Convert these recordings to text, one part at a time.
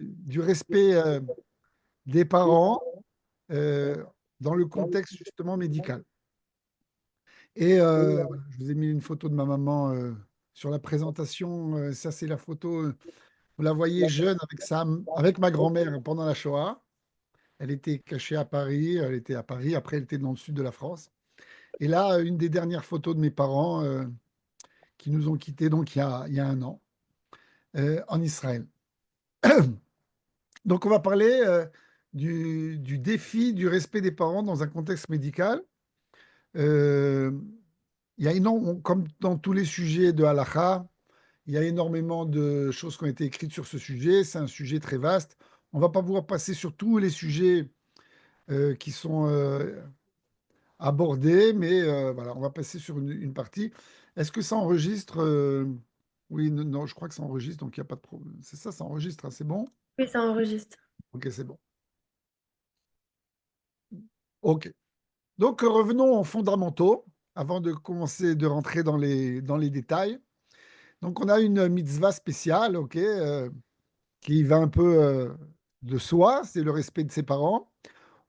du respect des parents euh, dans le contexte justement médical. Et voilà, je vous ai mis une photo de ma maman sur la présentation. Ça, c'est la photo. Vous la voyez jeune avec ma grand-mère pendant la Shoah. Elle était cachée à Paris. Elle était à Paris. Après, elle était dans le sud de la France. Et là, une des dernières photos de mes parents qui nous ont quittés donc il y a un an en Israël. Donc, on va parler du défi du respect des parents dans un contexte médical. Euh, il y a comme dans tous les sujets de halakha, il y a énormément de choses qui ont été écrites sur ce sujet. C'est un sujet très vaste. On ne va pas pouvoir passer sur tous les sujets qui sont abordés, mais voilà, on va passer sur une partie. Est-ce que ça enregistre Oui, non, non, je crois que ça enregistre, donc il n'y a pas de problème. C'est ça, ça enregistre, hein, c'est bon? Oui, ça enregistre. Ok, c'est bon. Ok. Donc revenons aux fondamentaux avant de commencer de rentrer dans les détails. Donc on a une mitzvah spéciale, ok, qui va un peu de soi, c'est le respect de ses parents.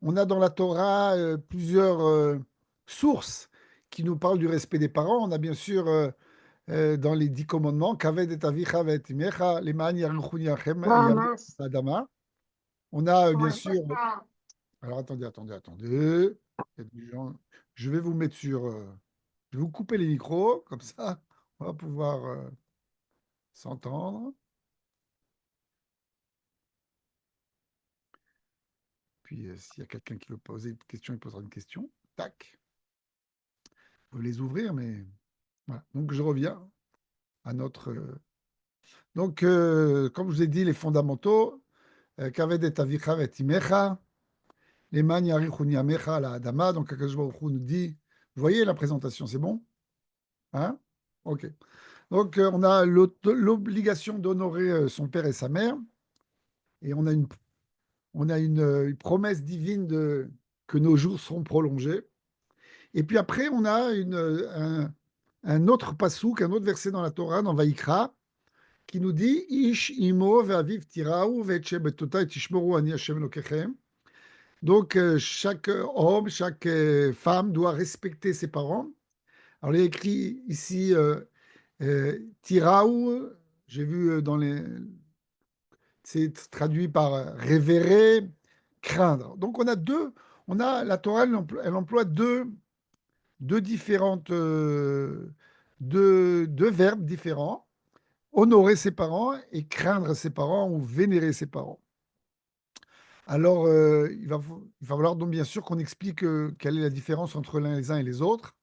On a dans la Torah plusieurs sources qui nous parlent du respect des parents. On a bien sûr dans les 10 commandements, Kaved et avicha v'et imecha, leman yarichuni achem yamim adama. On a bien sûr. Alors attendez. Il y a des gens- Je vais vous mettre sur. Je vais vous couper les micros, comme ça, on va pouvoir s'entendre. Puis s'il y a quelqu'un qui veut poser une question, il posera une question. Tac. On peut les ouvrir, mais voilà. Donc je reviens à notre. Donc, comme je vous ai dit, les fondamentaux. Kaved et avicha v'et imecha, leman yarichuni amecha la adama. Donc, Akadosh Baruch Hu nous dit. Vous voyez la présentation, c'est bon? Hein? Ok. Donc, on a l'obligation d'honorer son père et sa mère. Et on a une promesse divine que nos jours seront prolongés. Et puis après, on a un autre passouk, un autre verset dans la Torah, dans Vaïkra, qui nous dit Ish imo ve'aviv tiraou ve'etche betota et tishmoru ani Hashem Elokechem. Donc, chaque homme, chaque femme doit respecter ses parents. Alors, il est écrit ici tiraou, j'ai vu c'est traduit par révérer, craindre. Donc, la Torah, elle emploie deux différentes, deux verbes différents, honorer ses parents et craindre ses parents ou vénérer ses parents. Alors, il va falloir donc bien sûr qu'on explique quelle est la différence entre les uns et les autres,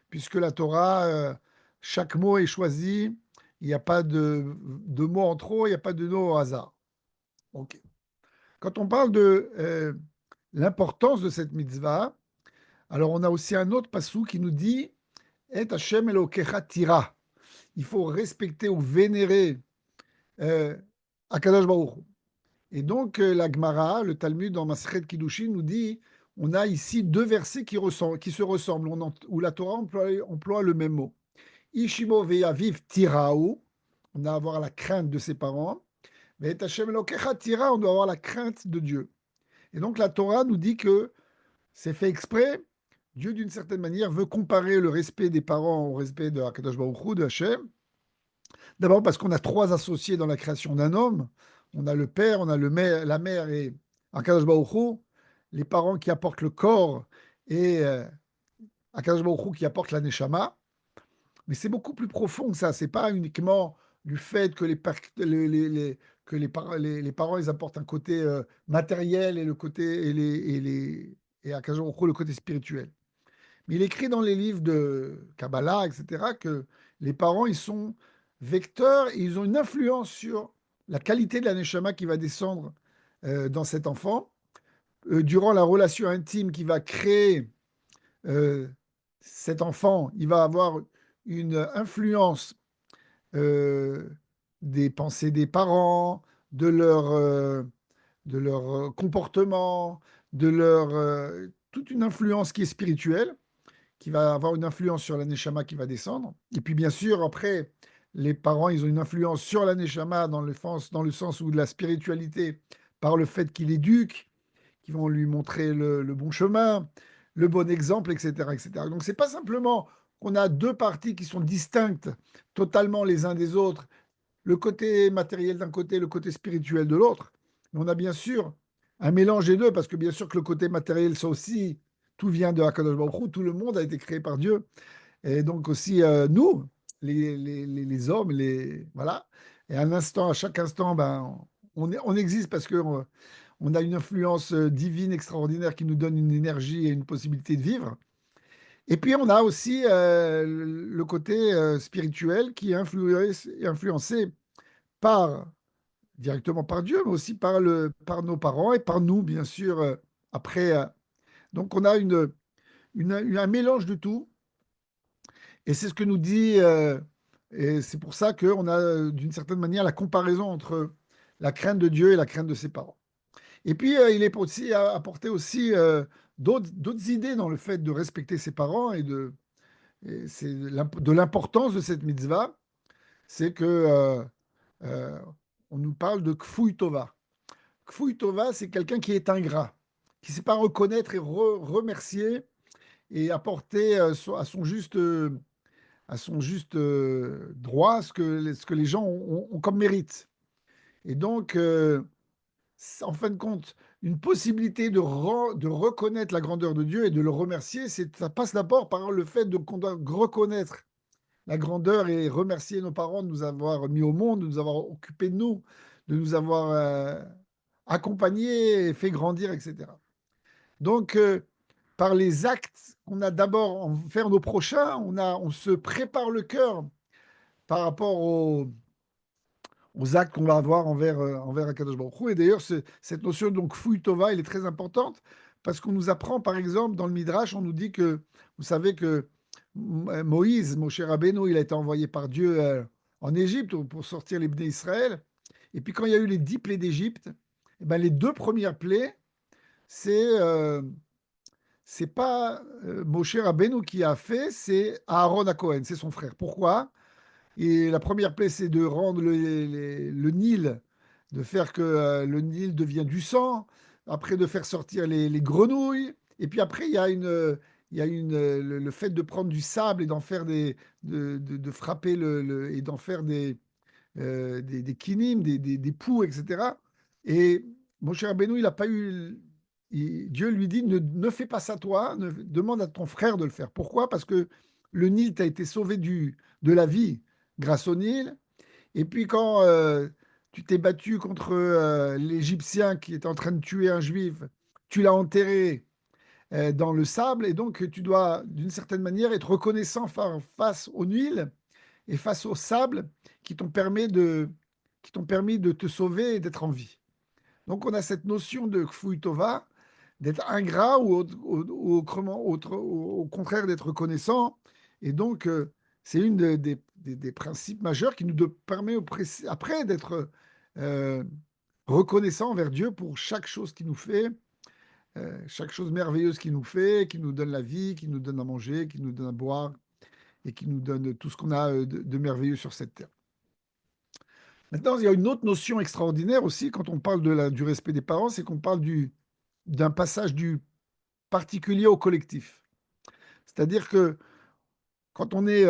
puisque la Torah, chaque mot est choisi, il n'y a pas de mots en trop, il n'y a pas de mots au hasard. Ok. Quand on parle de l'importance de cette mitzvah, alors on a aussi un autre passou qui nous dit Et Hashem Elokecha tira. Il faut respecter ou vénérer Akadosh Baruch Hu. Et donc, la Gemara, le Talmud dans Masechet Kiddushin nous dit on a ici deux versets qui se ressemblent, où la Torah emploie le même mot. Ishimo ve'aviv tiraou, on a à avoir la crainte de ses parents. Mais Hashem Elokecha tira, on doit avoir la crainte de Dieu. Et donc, la Torah nous dit que c'est fait exprès. Dieu, d'une certaine manière, veut comparer le respect des parents au respect de Akadosh Baruch Hu, de Hashem. D'abord parce qu'on a trois associés dans la création d'un homme. On a le père, on a la mère et Akadosh Baruch Hu, les parents qui apportent le corps et Akadosh Baruch Hu qui apporte la neshama. Mais c'est beaucoup plus profond que ça. C'est pas uniquement du fait que les parents ils apportent un côté matériel et le côté et Akadosh Baruch Hu, le côté spirituel. Mais il écrit dans les livres de Kabbalah, etc., que les parents, ils sont vecteurs et ils ont une influence sur la qualité de la neshama qui va descendre dans cet enfant. Durant la relation intime qui va créer euh, cet enfant, il va avoir une influence euh, des pensées des parents, de leur comportement, toute une influence qui est spirituelle qui va avoir une influence sur la neshama qui va descendre. Et puis, bien sûr, après, les parents, ils ont une influence sur la neshama dans le sens où de la spiritualité, par le fait qu'ils l'éduquent, qu'ils vont lui montrer le bon chemin, le bon exemple, etc., etc. Donc, c'est pas simplement qu'on a deux parties qui sont distinctes totalement les uns des autres, le côté matériel d'un côté, le côté spirituel de l'autre. Mais on a bien sûr un mélange des deux, parce que bien sûr que le côté matériel, ça aussi, tout vient de Hakadosh Baruch Hu, tout le monde a été créé par Dieu. Et donc aussi, nous, les hommes, voilà. Et à chaque instant, ben, on existe parce qu'on on a une influence divine extraordinaire qui nous donne une énergie et une possibilité de vivre. Et puis, on a aussi le côté spirituel qui est influencé par, directement par Dieu, mais aussi par nos parents et par nous, bien sûr, après. Donc, on a un mélange de tout. Et c'est ce que nous dit, et c'est pour ça qu'on a, d'une certaine manière, la comparaison entre la crainte de Dieu et la crainte de ses parents. Et puis, il est aussi apporté aussi d'autres idées dans le fait de respecter ses parents et c'est de l'importance de cette mitzvah, c'est que euh, on nous parle de Kfouy Tova. Kfouy Tova, c'est quelqu'un qui est ingrat, qui ne sait pas reconnaître et remercier et apporter à son juste droit ce que les gens ont comme mérite. Et donc, en fin de compte, une possibilité de reconnaître la grandeur de Dieu et de le remercier, ça passe d'abord par le fait qu'on doit reconnaître la grandeur et remercier nos parents de nous avoir mis au monde, de nous avoir occupés de nous, de nous avoir accompagnés, et fait grandir, etc. Donc, par les actes qu'on a d'abord envers nos prochains, on se prépare le cœur par rapport aux actes qu'on va avoir envers Akadosh Baruch Hu. Et d'ailleurs, cette notion donc Fouille Tova, elle est très importante parce qu'on nous apprend, par exemple, dans le Midrash, on nous dit que, vous savez que Moïse, Moshe Rabbeinu, il a été envoyé par Dieu en Égypte pour sortir les Bnei Israël. Et puis quand il y a eu les 10 plaies d'Égypte, eh ben, les deux premières plaies, c'est pas Moshe Rabbeinu qui a fait, c'est Aaron à Cohen, c'est son frère. Pourquoi? Et la première plaie, c'est de rendre le Nil, de faire que le Nil devienne du sang, après de faire sortir les grenouilles, et puis après, le fait de prendre du sable et d'en faire de frapper et d'en faire des kinim, des poux, etc. Et mon cher Benoît, il n'a pas eu. Dieu lui dit ne fais pas ça toi, demande à ton frère de le faire. Pourquoi? Parce que le Nil t'a été sauvé de la vie grâce au Nil. Et puis quand tu t'es battu contre l'Égyptien qui était en train de tuer un Juif, tu l'as enterré dans le sable. Et donc tu dois, d'une certaine manière, être reconnaissant face au Nil et face au sable qui qui t'ont permis de te sauver et d'être en vie. Donc on a cette notion de Kfouy Tova, d'être ingrat ou au contraire d'être reconnaissant. Et donc c'est une des principes majeurs qui nous permet après d'être euh, reconnaissant envers Dieu pour chaque chose qu'il nous fait, chaque chose merveilleuse qu'il nous fait, qui nous donne la vie, qui nous donne à manger, qui nous donne à boire et qui nous donne tout ce qu'on a de merveilleux sur cette terre. Maintenant, il y a une autre notion extraordinaire aussi quand on parle du respect des parents, c'est qu'on parle d'un passage du particulier au collectif. C'est-à-dire que quand on est,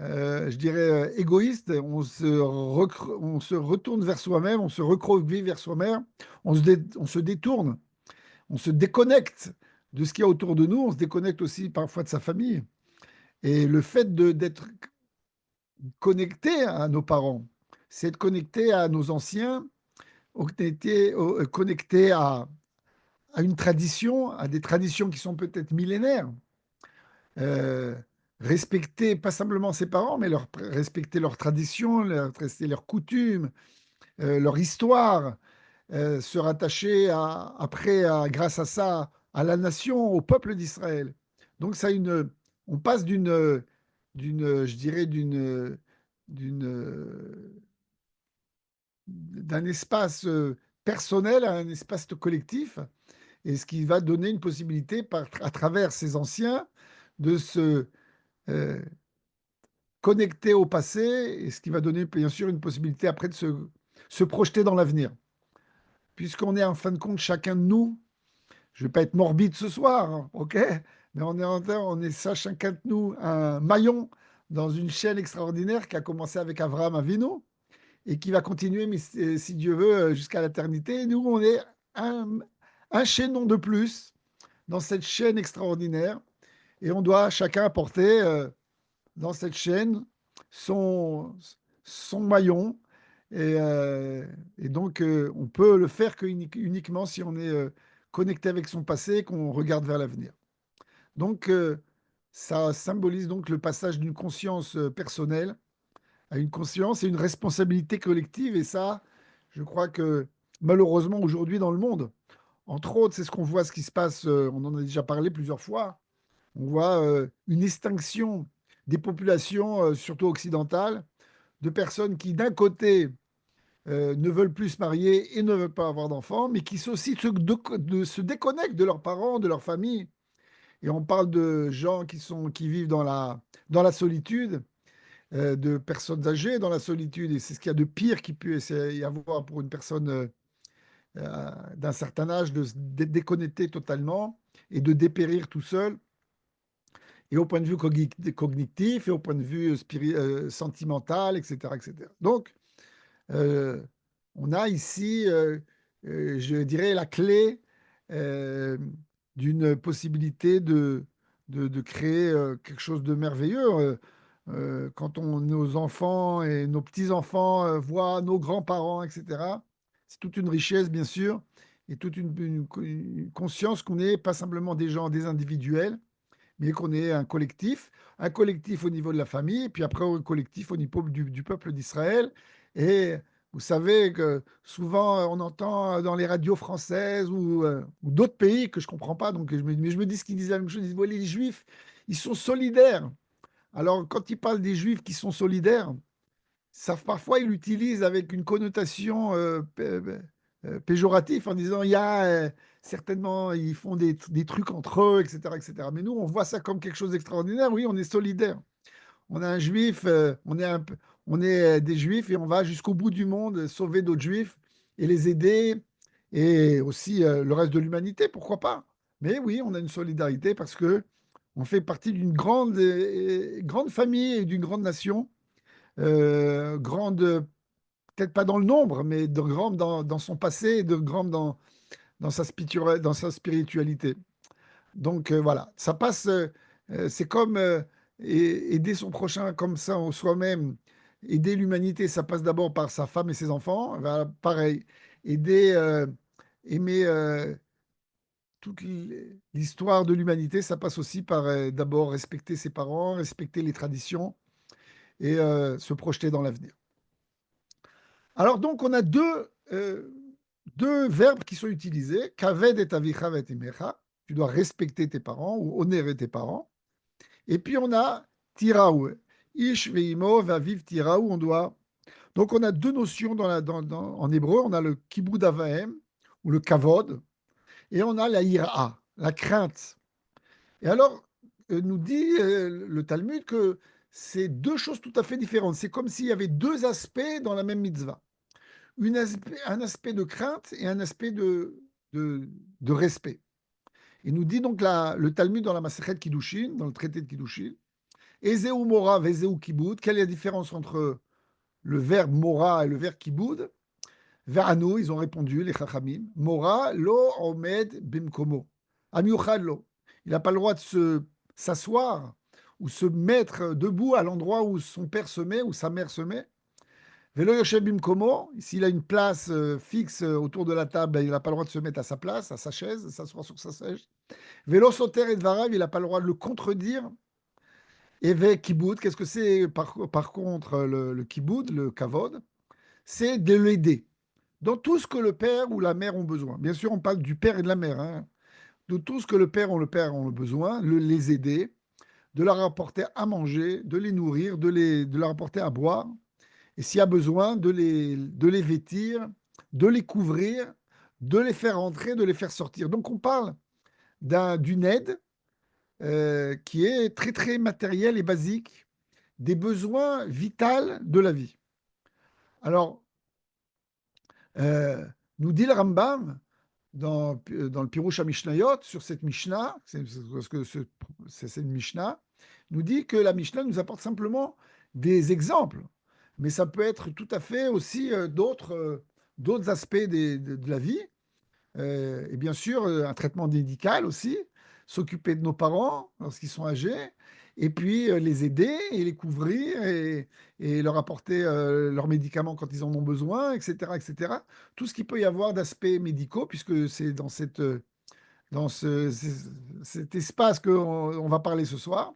je dirais, égoïste, on se retourne vers soi-même, on se recroqueville vers soi-même, on se détourne, on se déconnecte de ce qu'il y a autour de nous, on se déconnecte aussi parfois de sa famille. Et le fait d'être connecté à nos parents, c'est de connecter à nos anciens, connecté à une tradition, à des traditions qui sont peut-être millénaires. Euh, Respecter pas simplement ses parents, mais respecter leurs traditions, respecter leurs coutumes, leur histoire, se rattacher grâce à ça, à la nation, au peuple d'Israël. Donc on passe je dirais, d'une, d'un espace personnel à un espace collectif, et ce qui va donner une possibilité à travers ces anciens de se, euh, connecté au passé, et ce qui va donner bien sûr une possibilité après de se projeter dans l'avenir. Puisqu'on est en fin de compte chacun de nous, je ne vais pas être morbide ce soir, hein, ok? Mais on est ça, chacun de nous, un maillon dans une chaîne extraordinaire qui a commencé avec Abraham Avinu et qui va continuer, mais si Dieu veut, jusqu'à l'éternité. Nous, on est un, un chaînon de plus dans cette chaîne extraordinaire et on doit chacun apporter dans cette chaîne son, son maillon. Et donc, on peut le faire uniquement si on est connecté avec son passé et qu'on regarde vers l'avenir. Donc, ça symbolise donc le passage d'une conscience personnelle à une conscience et une responsabilité collective. Et ça, je crois que malheureusement aujourd'hui dans le monde, entre autres, c'est ce qu'on voit, ce qui se passe, on en a déjà parlé plusieurs fois, on voit une extinction des populations, surtout occidentales, de personnes qui, d'un côté, ne veulent plus se marier et ne veulent pas avoir d'enfants, mais qui aussi se déconnectent de leurs parents, de leur famille. Et on parle de gens qui vivent dans la solitude, de personnes âgées dans la solitude. Et c'est ce qu'il y a de pire qui peut y avoir pour une personne d'un certain âge, de se déconnecter totalement et de dépérir tout seul. Et au point de vue cognitif, et au point de vue sentimental, etc., etc. Donc, euh, on a ici, je dirais, la clé euh, d'une possibilité de créer quelque chose de merveilleux. Quand nos enfants et nos petits-enfants voient nos grands-parents, etc., c'est toute une richesse, bien sûr, et toute une conscience qu'on n'est pas simplement des gens, des individuels, mais qu'on est un collectif au niveau de la famille, et puis après un collectif au niveau du peuple d'Israël. Et vous savez que souvent on entend dans les radios françaises ou d'autres pays que je ne comprends pas, donc mais je me dis ce qu'ils disent la même chose, ils disent, ouais, les Juifs, ils sont solidaires. Alors quand ils parlent des Juifs qui sont solidaires, ça, parfois, ils l'utilisent avec une connotation péjorative en disant il y a certainement, ils font des trucs entre eux, etc., etc. Mais nous, on voit ça comme quelque chose d'extraordinaire. Oui, on est solidaire. On a un juif, on est des juifs et on va jusqu'au bout du monde sauver d'autres juifs et les aider et aussi le reste de l'humanité, pourquoi pas? Mais oui, on a une solidarité parce que on fait partie d'une grande famille et d'une grande nation grande, peut-être pas dans le nombre, mais de grande dans son passé et de grande dans sa spiritualité. Donc voilà, ça passe, c'est comme aider son prochain comme ça en soi-même, aider l'humanité, ça passe d'abord par sa femme et ses enfants. Voilà, pareil, aider, aimer toute l'histoire de l'humanité, ça passe aussi par d'abord respecter ses parents, respecter les traditions et se projeter dans l'avenir. Alors donc, on a deux verbes qui sont utilisés. Kaved et avicha et imecha. Tu dois respecter tes parents ou honorer tes parents. Et puis on a tiraou. Ish veimo vaviv tiraou. On doit. Donc on a deux notions en hébreu. On a le kibud avahem ou le kavod et on a la ira, la crainte. Et alors, nous dit le Talmud que c'est deux choses tout à fait différentes. C'est comme s'il y avait deux aspects dans la même mitzvah. Un aspect de crainte et un aspect de respect. Il nous dit donc le Talmud dans la Masechet Kiddushin, dans le traité de Kiddushin, Ezeu Mora, Vezeu Kibud. Quelle est la différence entre le verbe Mora et le verbe Kibud? Verano, ils ont répondu, les Chachamim, Mora, lo omed bimkomo. Amiuchad lo. Il n'a pas le droit de s'asseoir ou se mettre debout à l'endroit où son père se met, ou sa mère se met. Velo Yoshev Bimkomo, s'il a une place fixe autour de la table, ben, il n'a pas le droit de se mettre à sa place, à sa chaise, de s'asseoir sur sa chaise. Velo Soter et Dvarav, il n'a pas le droit de le contredire. Et Ve Kibud, qu'est-ce que c'est par contre le Kibud, le Kavod? C'est de l'aider dans tout ce que le père ou la mère ont besoin. Bien sûr, on parle du père et de la mère, hein. De tout ce que le père ont besoin, les aider, de leur apporter à manger, de les nourrir, de leur apporter à boire. Et s'il y a besoin, de les vêtir, de les couvrir, de les faire entrer, de les faire sortir. Donc on parle d'une aide qui est très très matérielle et basique, des besoins vitaux de la vie. Alors, euh, nous dit le Rambam dans le Pirouche Mishnayot sur cette Mishnah, parce que c'est une Mishnah, nous dit que la Mishnah nous apporte simplement des exemples, mais ça peut être tout à fait aussi d'autres aspects de la vie. Et bien sûr, un traitement médical aussi, s'occuper de nos parents lorsqu'ils sont âgés, et puis les aider et les couvrir et leur apporter leurs médicaments quand ils en ont besoin, etc., etc. Tout ce qu'il peut y avoir d'aspects médicaux, puisque c'est dans cet espace qu'on on va parler ce soir.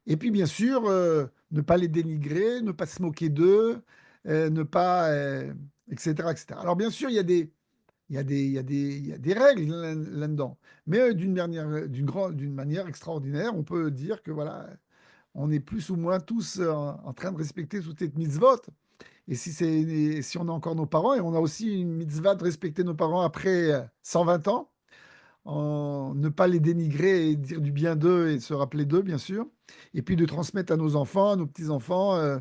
Et puis, bien sûr, ne pas les dénigrer, ne pas se moquer d'eux, ne pas, etc., etc. Alors, bien sûr, il y a des règles là-dedans. Mais d'une manière extraordinaire, on peut dire que voilà, on est plus ou moins tous en train de respecter toutes ces mitzvot. Et si on a encore nos parents, et on a aussi une mitzvah de respecter nos parents après 120 ans, ne pas les dénigrer et dire du bien d'eux et se rappeler d'eux, bien sûr. Et puis de transmettre à nos enfants, à nos petits-enfants,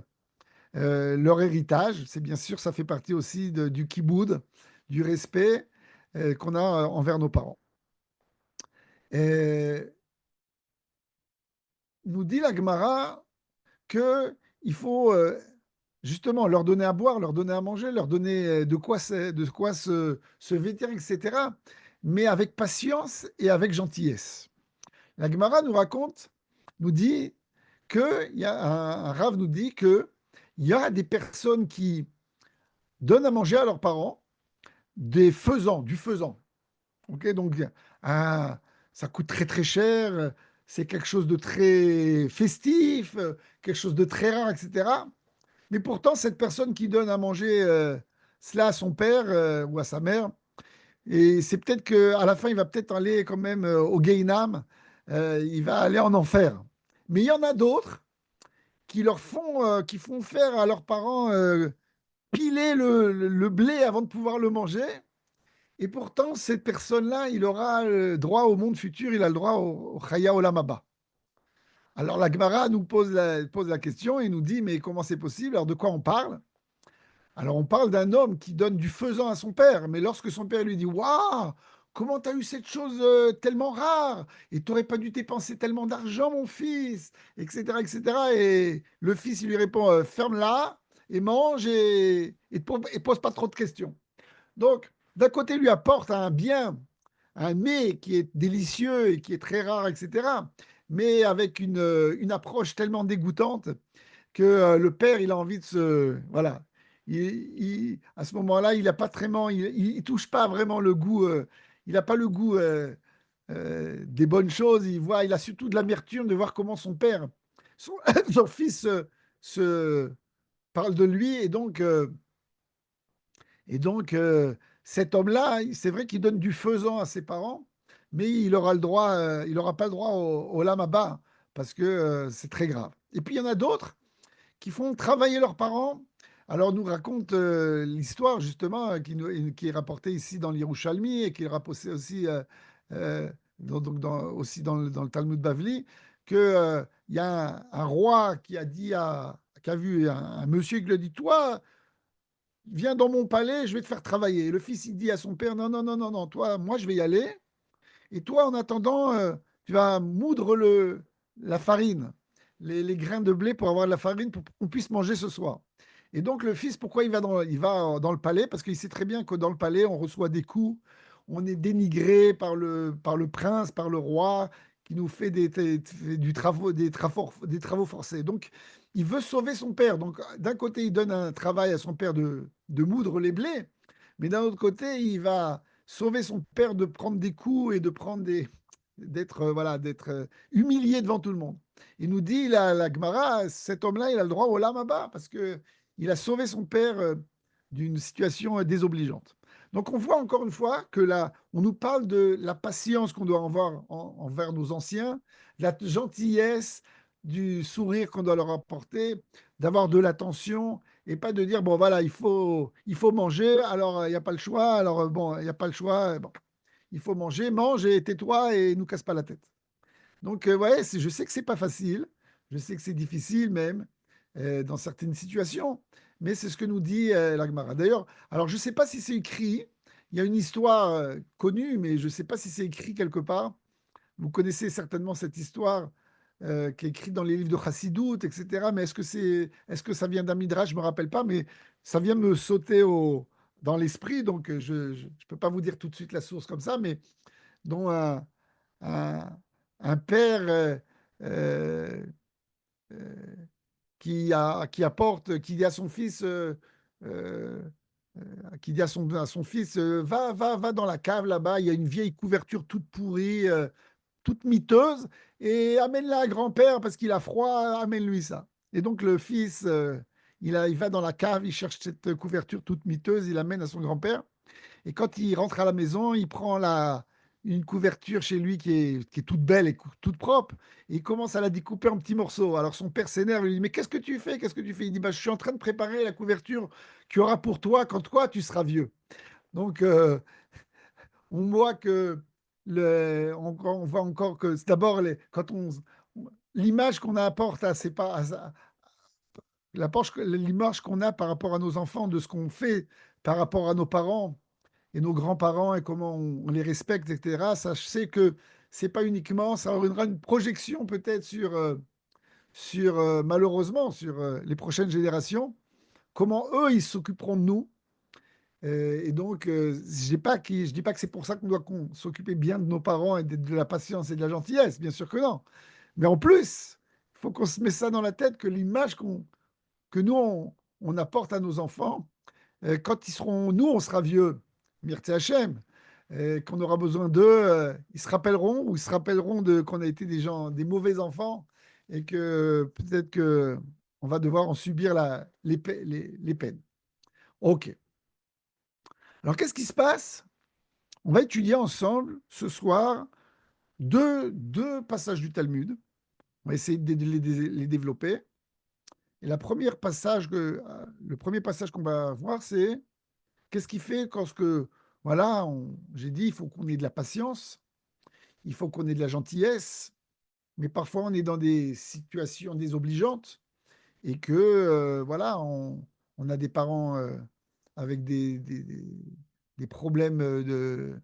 leur héritage. C'est bien sûr, ça fait partie aussi du kiboud, du respect qu'on a envers nos parents. Et nous dit la Gemara que il faut justement leur donner à boire, leur donner à manger, leur donner de quoi se vêtir, etc. Mais avec patience et avec gentillesse. La Gemara nous raconte, nous dit que il y a un Rav nous dit que il y a des personnes qui donnent à manger à leurs parents du faisan. Ok, donc ah, ça coûte très très cher, c'est quelque chose de très festif, quelque chose de très rare, etc. Mais pourtant, cette personne qui donne à manger cela à son père ou à sa mère, et c'est peut-être qu'à la fin, il va peut-être aller quand même au Gehinam, il va aller en enfer. Mais il y en a d'autres qui font faire à leurs parents piler le blé avant de pouvoir le manger. Et pourtant, cette personne-là, il aura le droit au monde futur, il a le droit au Chaya Olam Haba. Alors la Gemara nous pose la question et nous dit, mais comment c'est possible? Alors de quoi on parle? Alors on parle d'un homme qui donne du faisan à son père, mais lorsque son père lui dit, waouh, comment tu as eu cette chose tellement rare? Et tu n'aurais pas dû dépenser tellement d'argent, mon fils, etc., etc. Et le fils, il lui répond, ferme-la et mange et pose pas trop de questions. Donc, d'un côté, il lui apporte un bien, un mets qui est délicieux et qui est très rare, etc. Mais avec une approche tellement dégoûtante que le père, il a envie de se... Voilà. À ce moment-là, il n'a pas vraiment... Il touche pas vraiment le goût... il n'a pas le goût des bonnes choses. Il a surtout de l'amertume de voir comment son père, son, son fils se parle de lui. Et donc, cet homme-là, c'est vrai qu'il donne du faisan à ses parents, mais il n'aura pas le droit au lama bas parce que c'est très grave. Et puis il y en a d'autres qui font travailler leurs parents. Alors, on nous raconte l'histoire justement qui est rapportée ici dans l'Yerushalmi et qui est rapportée aussi, aussi dans le Talmud Bavli, qu'il y a un roi qui a vu un monsieur qui lui a dit, toi, viens dans mon palais, je vais te faire travailler. Et le fils, il dit à son père, non, non, non, non, non, toi, moi, je vais y aller. Et toi, en attendant, tu vas moudre la farine, les grains de blé pour avoir de la farine pour qu'on puisse manger ce soir. Et donc, le fils, pourquoi il va dans le palais? Parce qu'il sait très bien que dans le palais, on reçoit des coups, on est dénigré par le prince, par le roi, qui nous fait des travaux forcés. Donc, il veut sauver son père. Donc, d'un côté, il donne un travail à son père de moudre les blés, mais d'un autre côté, il va sauver son père de prendre des coups et d'être voilà, d'être humilié devant tout le monde. Il nous dit la Gemara, cet homme-là, il a le droit au lama-bas parce que il a sauvé son père d'une situation désobligeante. Donc on voit encore une fois que là, on nous parle de la patience qu'on doit avoir envers nos anciens, la gentillesse, du sourire qu'on doit leur apporter, d'avoir de l'attention et pas de dire, bon voilà, il faut manger, alors il n'y a pas le choix, alors bon, il n'y a pas le choix, bon, il faut manger, mange et tais-toi et nous casse pas la tête. Donc, ouais, je sais que c'est pas facile, je sais que c'est difficile même, dans certaines situations. Mais c'est ce que nous dit la Gemara. D'ailleurs, alors je ne sais pas si c'est écrit, il y a une histoire connue, mais je ne sais pas si c'est écrit quelque part. Vous connaissez certainement cette histoire qui est écrite dans les livres de Chassidoute, etc. Mais est-ce que ça vient d'un Midrash? Je ne me rappelle pas, mais ça vient me sauter dans l'esprit. Donc, je ne peux pas vous dire tout de suite la source comme ça, mais dont un, un père euh, euh, qui apporte, qui dit à son fils, euh, qui dit à son fils, va dans la cave là-bas, il y a une vieille couverture toute pourrie, toute miteuse, et amène-la à grand-père parce qu'il a froid, amène-lui ça. Et donc le fils, il va dans la cave, il cherche cette couverture toute miteuse, il l'amène à son grand-père. Et quand il rentre à la maison, il prend une couverture chez lui qui est toute belle et toute propre, et il commence à la découper en petits morceaux. Alors son père s'énerve, il lui dit, mais qu'est-ce que tu fais? Qu'est-ce que tu fais? Il dit, bah, je suis en train de préparer la couverture qu'il y aura pour toi quand toi, tu seras vieux. Donc, on voit que on voit encore que c'est d'abord l'image qu'on apporte à ses pas l'image qu'on a par rapport à nos enfants de ce qu'on fait par rapport à nos parents et nos grands-parents et comment on les respecte, etc. Ça, je sais que c'est pas uniquement, ça aura une projection peut-être sur malheureusement sur les prochaines générations, comment eux ils s'occuperont de nous. Et donc, je dis pas que c'est pour ça qu'on doit s'occuper bien de nos parents et de la patience et de la gentillesse, bien sûr que non. Mais en plus, il faut qu'on se mette ça dans la tête que l'image que nous, on apporte à nos enfants, quand ils seront, nous, on sera vieux, Myrthe Hachem, qu'on aura besoin d'eux, ils se rappelleront ou ils se rappelleront qu'on a été des gens, des mauvais enfants et que peut-être que on va devoir en subir les peines. OK. Alors, qu'est-ce qui se passe? On va étudier ensemble ce soir deux passages du Talmud. On va essayer de les développer. Et le premier passage qu'on va voir, c'est qu'est-ce qui fait quand voilà, j'ai dit, il faut qu'on ait de la patience, il faut qu'on ait de la gentillesse, mais parfois on est dans des situations désobligeantes et que, voilà, on a des parents avec des problèmes de-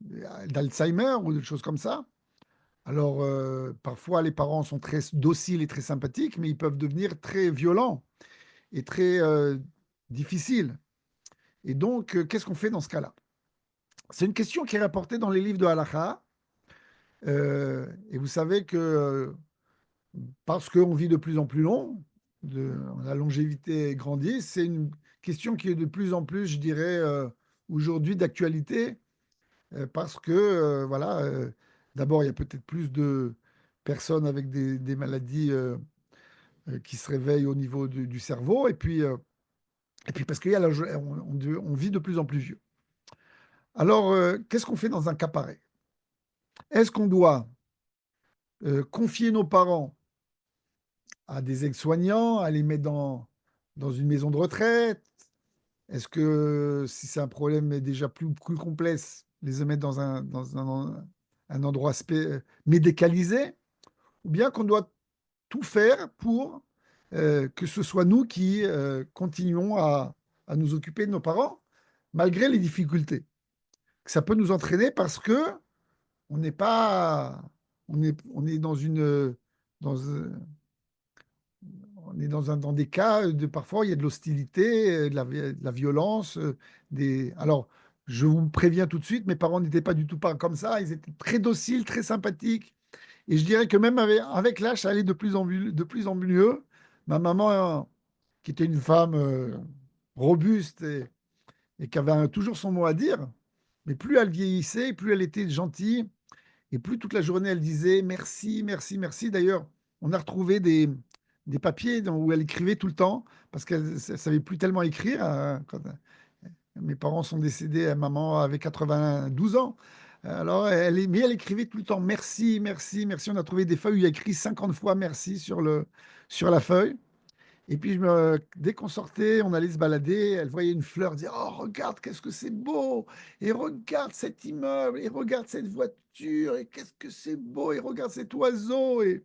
d'Alzheimer ou des choses comme ça. Alors, parfois, les parents sont très dociles et très sympathiques, mais ils peuvent devenir très violents et très difficiles. Et donc, qu'est-ce qu'on fait dans ce cas-là? C'est une question qui est rapportée dans les livres de Halakha. Et vous savez que parce qu'on vit de plus en plus long, la longévité grandit, c'est une question qui est de plus en plus, je dirais, aujourd'hui d'actualité, parce que, voilà, d'abord, il y a peut-être plus de personnes avec des maladies qui se réveillent au niveau du cerveau, et puis parce qu'il y a on vit de plus en plus vieux. Alors, qu'est-ce qu'on fait dans un cas pareil? Est-ce qu'on doit confier nos parents à des aides-soignants, à les mettre dans une maison de retraite? Est-ce que si c'est un problème déjà plus complexe, les mettre un endroit médicalisé? Ou bien qu'on doit tout faire pour que ce soit nous qui continuons à nous occuper de nos parents, malgré les difficultés que ça peut nous entraîner parce que on n'est pas, on est dans, on est dans des cas de parfois il y a de l'hostilité, de la violence, alors je vous préviens tout de suite, mes parents n'étaient pas du tout pas comme ça, ils étaient très dociles, très sympathiques, et je dirais que même avec l'âge, ça allait de plus en mieux. Ma maman, qui était une femme robuste et qui avait toujours son mot à dire, mais plus elle vieillissait, plus elle était gentille, et plus toute la journée elle disait merci, merci, merci. D'ailleurs, on a retrouvé des papiers où elle écrivait tout le temps, parce qu'elle ne savait plus tellement écrire. Mes parents sont décédés, maman avait 92 ans. Alors, mais elle écrivait tout le temps merci, merci, merci. On a trouvé des feuilles où il y a écrit 50 fois merci sur la feuille. Et puis, dès qu'on sortait, on allait se balader, elle voyait une fleur, elle disait, oh, regarde, qu'est-ce que c'est beau! Et regarde cet immeuble, et regarde cette voiture, et qu'est-ce que c'est beau! Et regarde cet oiseau! Et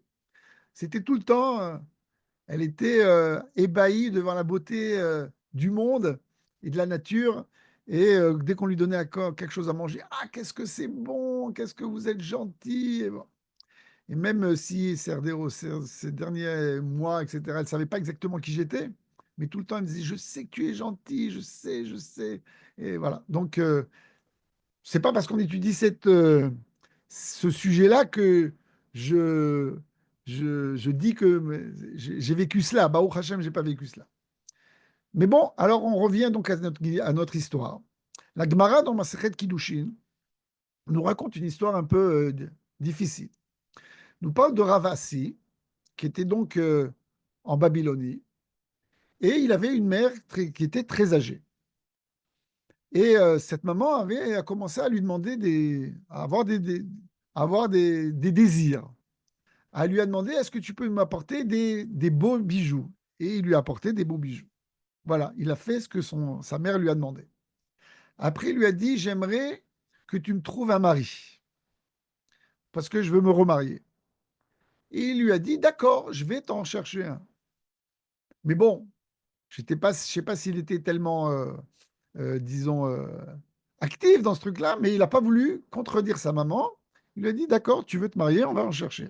c'était tout le temps. Elle était ébahie devant la beauté du monde et de la nature. Et dès qu'on lui donnait quelque chose à manger, ah, qu'est-ce que c'est bon, qu'est-ce que vous êtes gentil. Et, bon. Et même si ces derniers mois, etc., elle ne savait pas exactement qui j'étais, mais tout le temps, elle me disait, je sais que tu es gentil, je sais, je sais. Et voilà. Donc, c'est pas parce qu'on étudie ce sujet-là que je, je dis que j'ai vécu cela. Baruch Hashem, j'ai pas vécu cela. Mais bon, alors on revient donc à notre histoire. La Gemara dans Masechet Kiddushin nous raconte une histoire un peu difficile. Nous parle de Ravasi, qui était donc en Babylonie, et il avait une mère qui était très âgée. Et cette maman a commencé à lui demander à avoir des désirs. Elle lui a demandé, est-ce que tu peux m'apporter des beaux bijoux? Et il lui a apporté des beaux bijoux. Voilà, il a fait ce que sa mère lui a demandé. Après, il lui a dit, j'aimerais que tu me trouves un mari, parce que je veux me remarier. Et il lui a dit, d'accord, je vais t'en chercher un. Mais bon, je ne sais pas s'il était tellement, disons, actif dans ce truc-là, mais il n'a pas voulu contredire sa maman. Il lui a dit, d'accord, tu veux te marier, on va en chercher.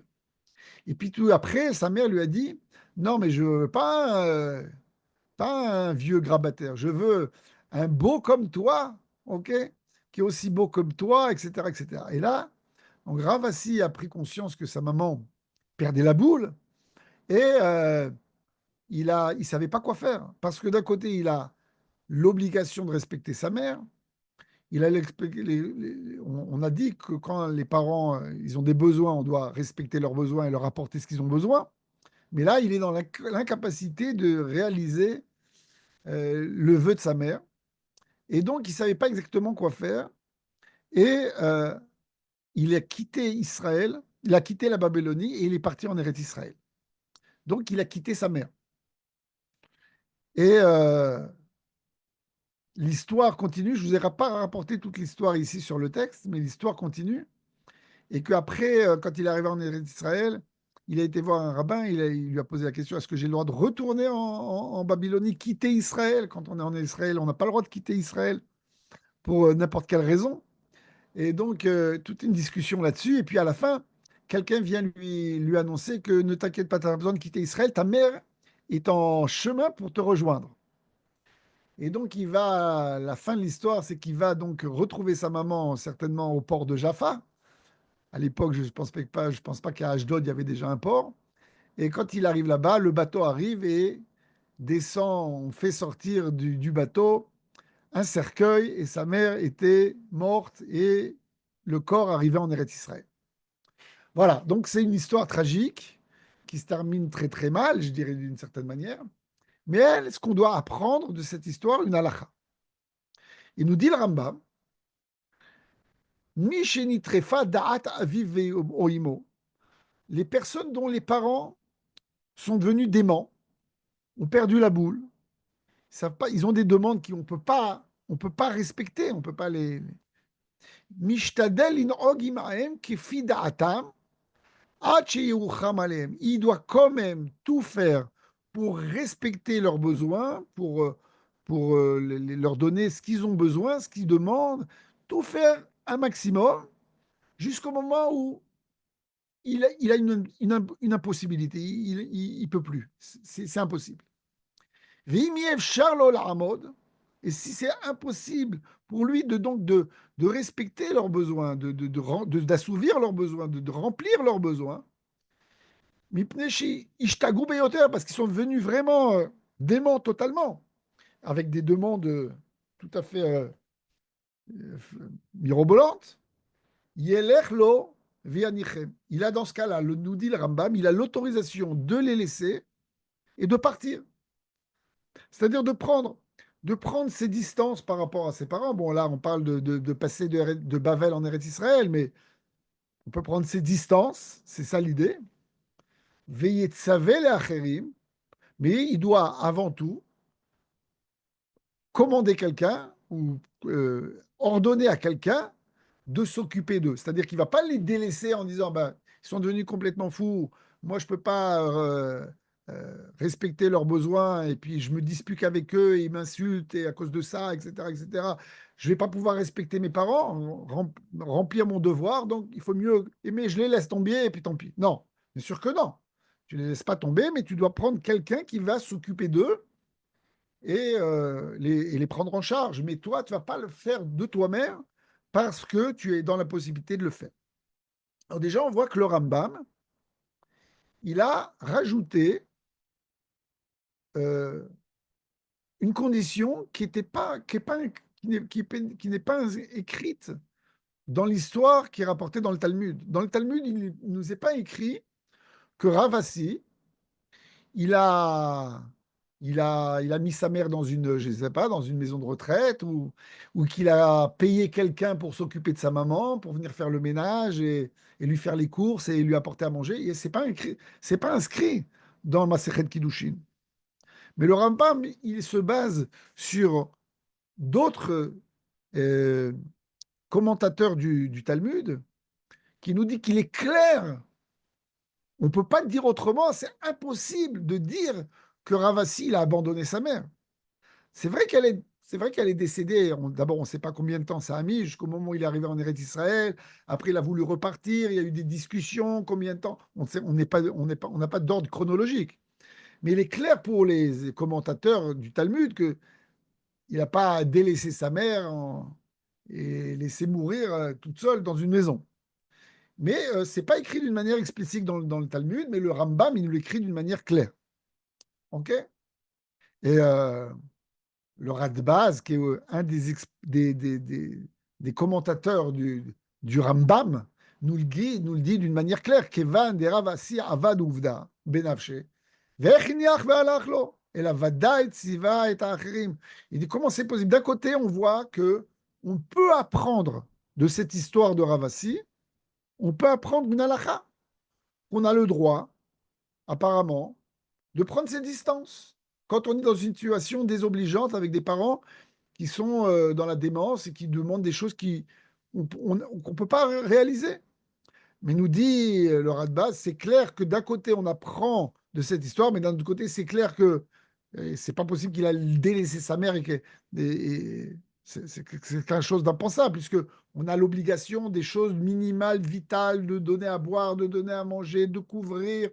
Et puis tout après, sa mère lui a dit, non, mais je veux pas un vieux grabataire, je veux un beau comme toi, ok, qui est aussi beau comme toi, etc., etc. Et là, donc Ravasi a pris conscience que sa maman perdait la boule et il savait pas quoi faire parce que d'un côté, il a l'obligation de respecter sa mère. Il a on a dit que quand les parents ils ont des besoins, on doit respecter leurs besoins et leur apporter ce qu'ils ont besoin. Mais là, il est dans l'incapacité de réaliser le vœu de sa mère. Et donc, il ne savait pas exactement quoi faire. Et il a quitté Israël, il a quitté la Babylonie et il est parti en Eretz Israël. Donc, il a quitté sa mère. Et l'histoire continue. Je ne vous ai pas rapporté toute l'histoire ici sur le texte, mais l'histoire continue. Et qu'après, quand il est arrivé en Eretz Israël, il a été voir un rabbin, il lui a posé la question, est-ce que j'ai le droit de retourner en Babylonie, quitter Israël? Quand on est en Israël, on n'a pas le droit de quitter Israël pour n'importe quelle raison. Et donc, toute une discussion là-dessus. Et puis à la fin, quelqu'un vient lui annoncer que ne t'inquiète pas, tu n'as pas besoin de quitter Israël, ta mère est en chemin pour te rejoindre. Et donc, la fin de l'histoire, c'est qu'il va donc retrouver sa maman certainement au port de Jaffa. À l'époque, je pense pas qu'à Ashdod, il y avait déjà un port. Et quand il arrive là-bas, le bateau arrive et descend, on fait sortir du bateau un cercueil et sa mère était morte et le corps arrivait en Eretz Israël. Voilà, donc c'est une histoire tragique qui se termine très très mal, je dirais d'une certaine manière. Mais est-ce qu'on doit apprendre de cette histoire une halakha? Il nous dit le Rambam, Misheni trefa da'at aviv oimo, les personnes dont les parents sont devenus déments, ont perdu la boule, ils savent pas, ils ont des demandes on peut pas respecter, on peut pas les. Mishtadel in'og imahem kefi da'atam, il doit quand même tout faire pour respecter leurs besoins, pour leur donner ce qu'ils ont besoin, ce qu'ils demandent, tout faire un maximum jusqu'au moment où il a une impossibilité, il peut plus, c'est impossible. Et si c'est impossible pour lui de respecter leurs besoins, d'assouvir leurs besoins, de remplir leurs besoins, parce qu'ils sont devenus vraiment déments totalement, avec des demandes tout à fait euh, mirobolantes. Yelechlo vianichem. Il a dans ce cas-là, nous dit le Rambam, il a l'autorisation de les laisser et de partir. C'est-à-dire de prendre ses distances par rapport à ses parents. Bon, là, on parle de passer de Bavel en Eretz Israël, mais on peut prendre ses distances, c'est ça l'idée. Veiller de savel et acherim, mais il doit avant tout commander quelqu'un ou ordonner à quelqu'un de s'occuper d'eux. C'est-à-dire qu'il ne va pas les délaisser en disant ben, ils sont devenus complètement fous, moi je ne peux pas respecter leurs besoins et puis je me dispute qu'avec eux et ils m'insultent et à cause de ça, etc., etc., je ne vais pas pouvoir respecter mes parents, remplir mon devoir, donc il faut mieux aimer, je les laisse tomber et puis tant pis. Non, bien sûr que non. Tu ne les laisses pas tomber, mais tu dois prendre quelqu'un qui va s'occuper d'eux et les prendre en charge. Mais toi, tu ne vas pas le faire de toi-même parce que tu es dans la possibilité de le faire. Alors déjà, on voit que le Rambam, il a rajouté euh, une condition qui n'est pas, qui n'est pas écrite dans l'histoire qui est rapportée dans le Talmud. Dans le Talmud, il ne nous est pas écrit que Ravasi, il a, il a mis sa mère dans une, je sais pas, dans une maison de retraite ou qu'il a payé quelqu'un pour s'occuper de sa maman, pour venir faire le ménage et lui faire les courses et lui apporter à manger. Et c'est pas inscrit dans Masechet Kiddushin. Mais le Rambam, il se base sur d'autres euh, commentateurs du Talmud qui nous dit qu'il est clair. On ne peut pas dire autrement. C'est impossible de dire que Ravasi il a abandonné sa mère. C'est vrai qu'elle est décédée. D'abord, on ne sait pas combien de temps ça a mis jusqu'au moment où il est arrivé en Eretz Israël. Après, il a voulu repartir. Il y a eu des discussions. Combien de temps? On n'a pas d'ordre chronologique. Mais il est clair pour les commentateurs du Talmud que il n'a pas délaissé sa mère et laissé mourir toute seule dans une maison. Mais ce n'est pas écrit d'une manière explicite dans le Talmud, mais le Rambam, il nous l'écrit d'une manière claire. OK? Et le Radbaz, qui est un des commentateurs du Rambam, nous le dit d'une manière claire. Kevan de Ravasi avad uvda benafshe. Vechiniach ve'alach lo. Et la vadaï tziva et achirim. Il dit comment c'est possible. D'un côté, on voit que on peut apprendre de cette histoire de Ravasi, on peut apprendre une halakha. On a le droit, apparemment, de prendre ses distances. Quand on est dans une situation désobligeante avec des parents qui sont dans la démence et qui demandent des choses qu'on ne peut pas réaliser. Mais nous dit le Radbaz, c'est clair que d'un côté, on apprend de cette histoire, mais d'un autre côté, c'est clair que c'est pas possible qu'il a délaissé sa mère c'est quelque chose d'impensable, puisque on a l'obligation des choses minimales, vitales, de donner à boire, de donner à manger, de couvrir.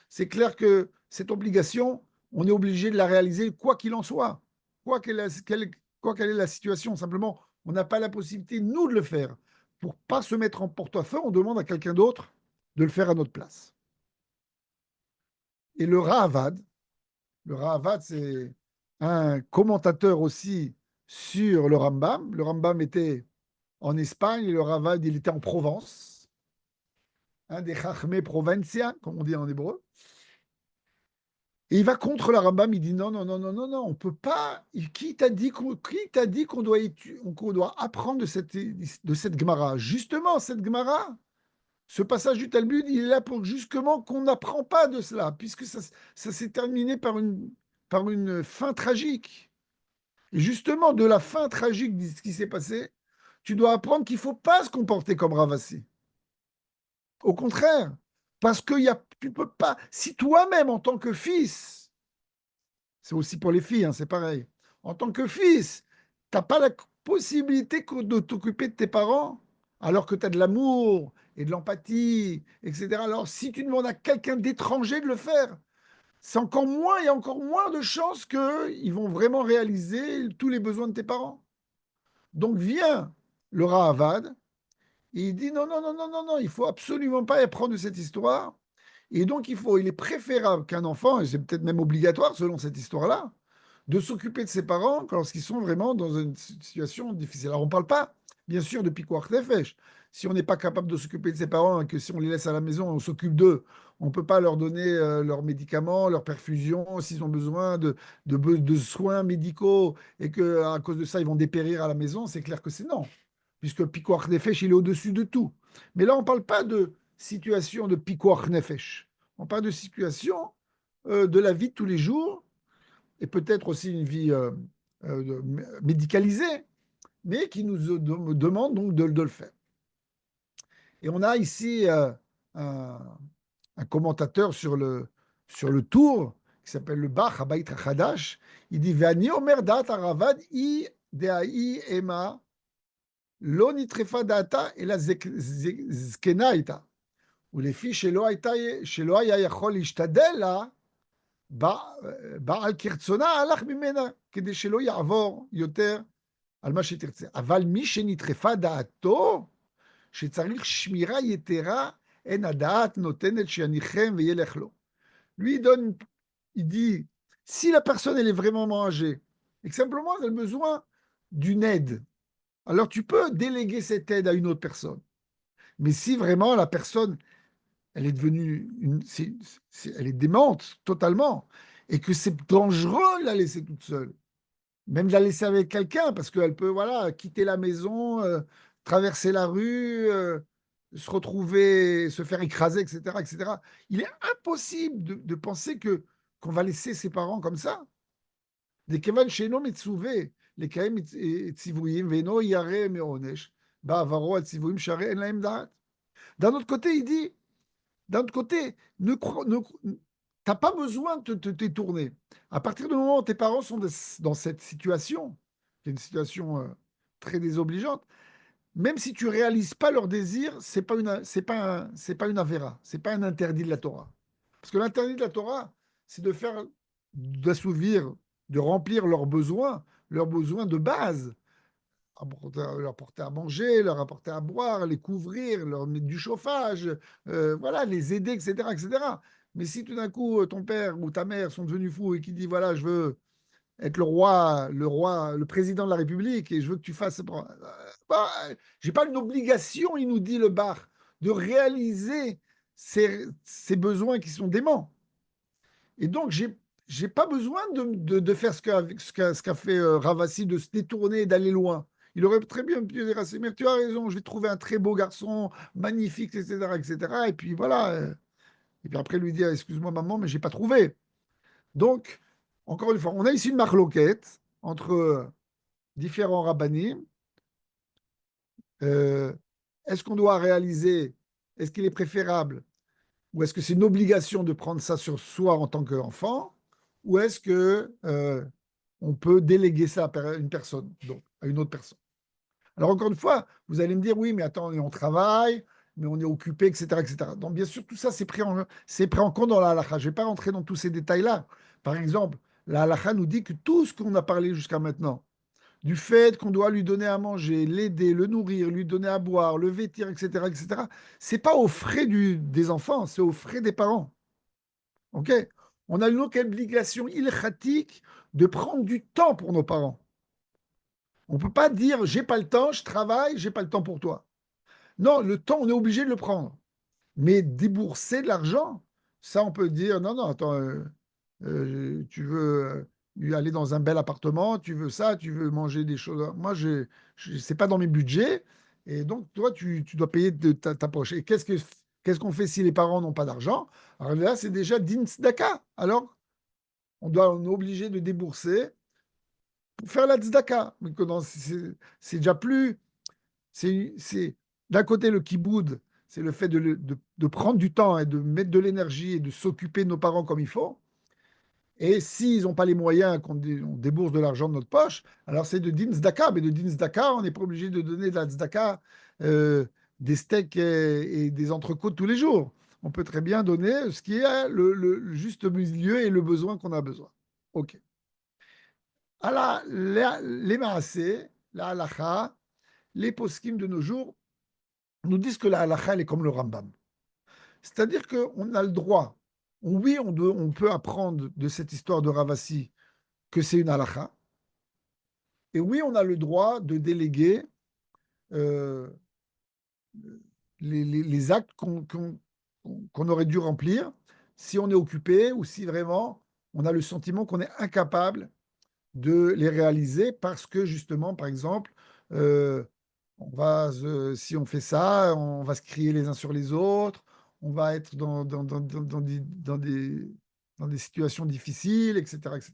C'est clair que cette obligation, on est obligé de la réaliser quoi qu'il en soit, quoi quelle est la situation. Simplement, on n'a pas la possibilité, nous, de le faire. Pour pas se mettre en porte-à-feu, on demande à quelqu'un d'autre de le faire à notre place. Et le Ravad, c'est un commentateur aussi sur le Rambam. Le Rambam était en Espagne et le Ravad, il était en Provence, un des Chachmé Provencia, comme on dit en hébreu. Et il va contre le Rambam, il dit non, non, non, non, non, non, on peut pas. Qui t'a dit qu'on doit apprendre de cette Gemara? Justement, cette Gemara, ce passage du Talmud, il est là pour justement qu'on n'apprend pas de cela, puisque ça s'est terminé par une fin tragique. Et justement, de la fin tragique de ce qui s'est passé, tu dois apprendre qu'il ne faut pas se comporter comme Ravasi. Au contraire, parce que tu peux pas, si toi-même, en tant que fils, c'est aussi pour les filles, hein, c'est pareil, en tant que fils, tu n'as pas la possibilité de t'occuper de tes parents, alors que tu as de l'amour et de l'empathie, etc. Alors, si tu demandes à quelqu'un d'étranger de le faire, c'est encore moins, il y a encore moins de chances qu'ils vont vraiment réaliser tous les besoins de tes parents. Donc vient le Rahavad, et il dit non, non, non, non, non, non, il faut absolument pas apprendre de cette histoire. Et donc il est préférable qu'un enfant, et c'est peut-être même obligatoire selon cette histoire-là, de s'occuper de ses parents lorsqu'ils sont vraiment dans une situation difficile. Alors on ne parle pas, bien sûr, de pikuach nefesh. Si on n'est pas capable de s'occuper de ses parents et que si on les laisse à la maison, on s'occupe d'eux, on ne peut pas leur donner leurs médicaments, leurs perfusions, s'ils ont besoin de soins médicaux et qu'à cause de ça, ils vont dépérir à la maison, c'est clair que c'est non, puisque pikuach nefesh, il est au-dessus de tout. Mais là, on ne parle pas de situation de pikuach nefesh. On parle de situation de la vie de tous les jours et peut-être aussi une vie médicalisée, mais qui nous demande donc de le faire. Et on a ici un commentateur sur le tour, qui s'appelle le Bach Habayit Hadash, il dit Ve'ani omer da'at haravad i de'ai ema lo nitrefa da'ata ela zkena ita. ולפי שלא היה יכול להשתדל לה, בעל כרצונה הלך ממנה, כדי שלא יעבור יותר על מה שתרצה. אבל מי שנדחפה דעתו, שצריך שמירה יתרה, אין הדעת נותנת שיניחם וילך לו. Lui, il dit, si la personne, elle est vraiment âgée, et que simplement elle a besoin d'une aide, alors tu peux déléguer cette aide à une autre personne. Mais si vraiment la personne, elle est devenue, elle est démente totalement, et que c'est dangereux de la laisser toute seule, même de la laisser avec quelqu'un, parce qu'elle peut, voilà, quitter la maison, traverser la rue, se retrouver, se faire écraser, etc., etc. Il est impossible de penser que qu'on va laisser ses parents comme ça. דכיוון שאינו מצווה לקיים ציוויים ואינו ירא מעונש, בעברו על ציוויים שהרי אין להם דעת. D'un autre côté, il dit, d'un autre côté, t'as pas besoin de te détourner. À partir du moment où tes parents sont dans cette situation, qui est une situation très désobligeante, même si tu réalises pas leur désir, c'est pas une avéra, c'est pas un interdit de la Torah. Parce que l'interdit de la Torah, c'est d'assouvir, de remplir leurs besoins de base, leur apporter à manger, leur apporter à boire, les couvrir, leur mettre du chauffage, voilà, les aider, etc., etc. Mais si tout d'un coup ton père ou ta mère sont devenus fous et qui dit voilà, je veux être le président de la République et je veux que tu fasses. Bah, j'ai pas une obligation, il nous dit le bar, de réaliser ces besoins qui sont déments. Et donc, j'ai pas besoin de faire ce qu'a fait Ravassi, de se détourner et d'aller loin. Il aurait très bien pu dire à ses mères, tu as raison, je vais trouver un très beau garçon, magnifique, etc., etc. Et puis voilà. Et puis après, lui dire, excuse-moi maman, mais j'ai pas trouvé. Donc, encore une fois, on a ici une marloquette entre différents rabbinim. Euh, est-ce qu'on doit réaliser, est-ce qu'il est préférable, ou est-ce que c'est une obligation de prendre ça sur soi en tant qu'enfant, ou est-ce que on peut déléguer ça à une personne, donc à une autre personne. Alors encore une fois, vous allez me dire, oui, mais attends, on travaille, mais on est occupé, etc., etc. Donc bien sûr, tout ça, c'est pris en compte dans la halakha. Je ne vais pas rentrer dans tous ces détails-là. Par exemple, la halakha nous dit que tout ce qu'on a parlé jusqu'à maintenant, du fait qu'on doit lui donner à manger, l'aider, le nourrir, lui donner à boire, le vêtir, etc., c'est pas aux frais des enfants, c'est aux frais des parents. OK? On a une obligation ilchatique de prendre du temps pour nos parents. On ne peut pas dire j'ai pas le temps, je travaille, j'ai pas le temps pour toi. Non, le temps, on est obligé de le prendre. Mais débourser de l'argent, ça, on peut dire non, non, attends, tu veux aller dans un bel appartement, tu veux ça, tu veux manger des choses. Moi, c'est pas dans mes budgets. Et donc, toi, tu dois payer de ta poche. Et qu'est-ce qu'on fait si les parents n'ont pas d'argent? Alors là, c'est déjà din tzedaka. Alors, on est obligé de débourser pour faire la tzedaka. Mais c'est déjà plus. C'est d'un côté le kiboud, c'est le fait de prendre du temps et de mettre de l'énergie et de s'occuper de nos parents comme il faut. Et s'ils n'ont pas les moyens on débourse de l'argent de notre poche, alors c'est de din tzedaka. Mais de din tzedaka, on n'est pas obligé de donner de la tzedaka, des steaks et des entrecôtes tous les jours. On peut très bien donner ce qui est le juste milieu et le besoin qu'on a besoin. OK. Alors, les maaseh, la halacha, les poskim de nos jours nous disent que la halakha, elle est comme le Rambam. C'est-à-dire qu'on a le droit, oui, on peut apprendre de cette histoire de Ravasi que c'est une halakha, et oui, on a le droit de déléguer euh, les actes qu'on aurait dû remplir si on est occupé ou si vraiment on a le sentiment qu'on est incapable de les réaliser parce que justement, par exemple, euh, si on fait ça, on va se crier les uns sur les autres, on va être dans des situations difficiles, etc., etc.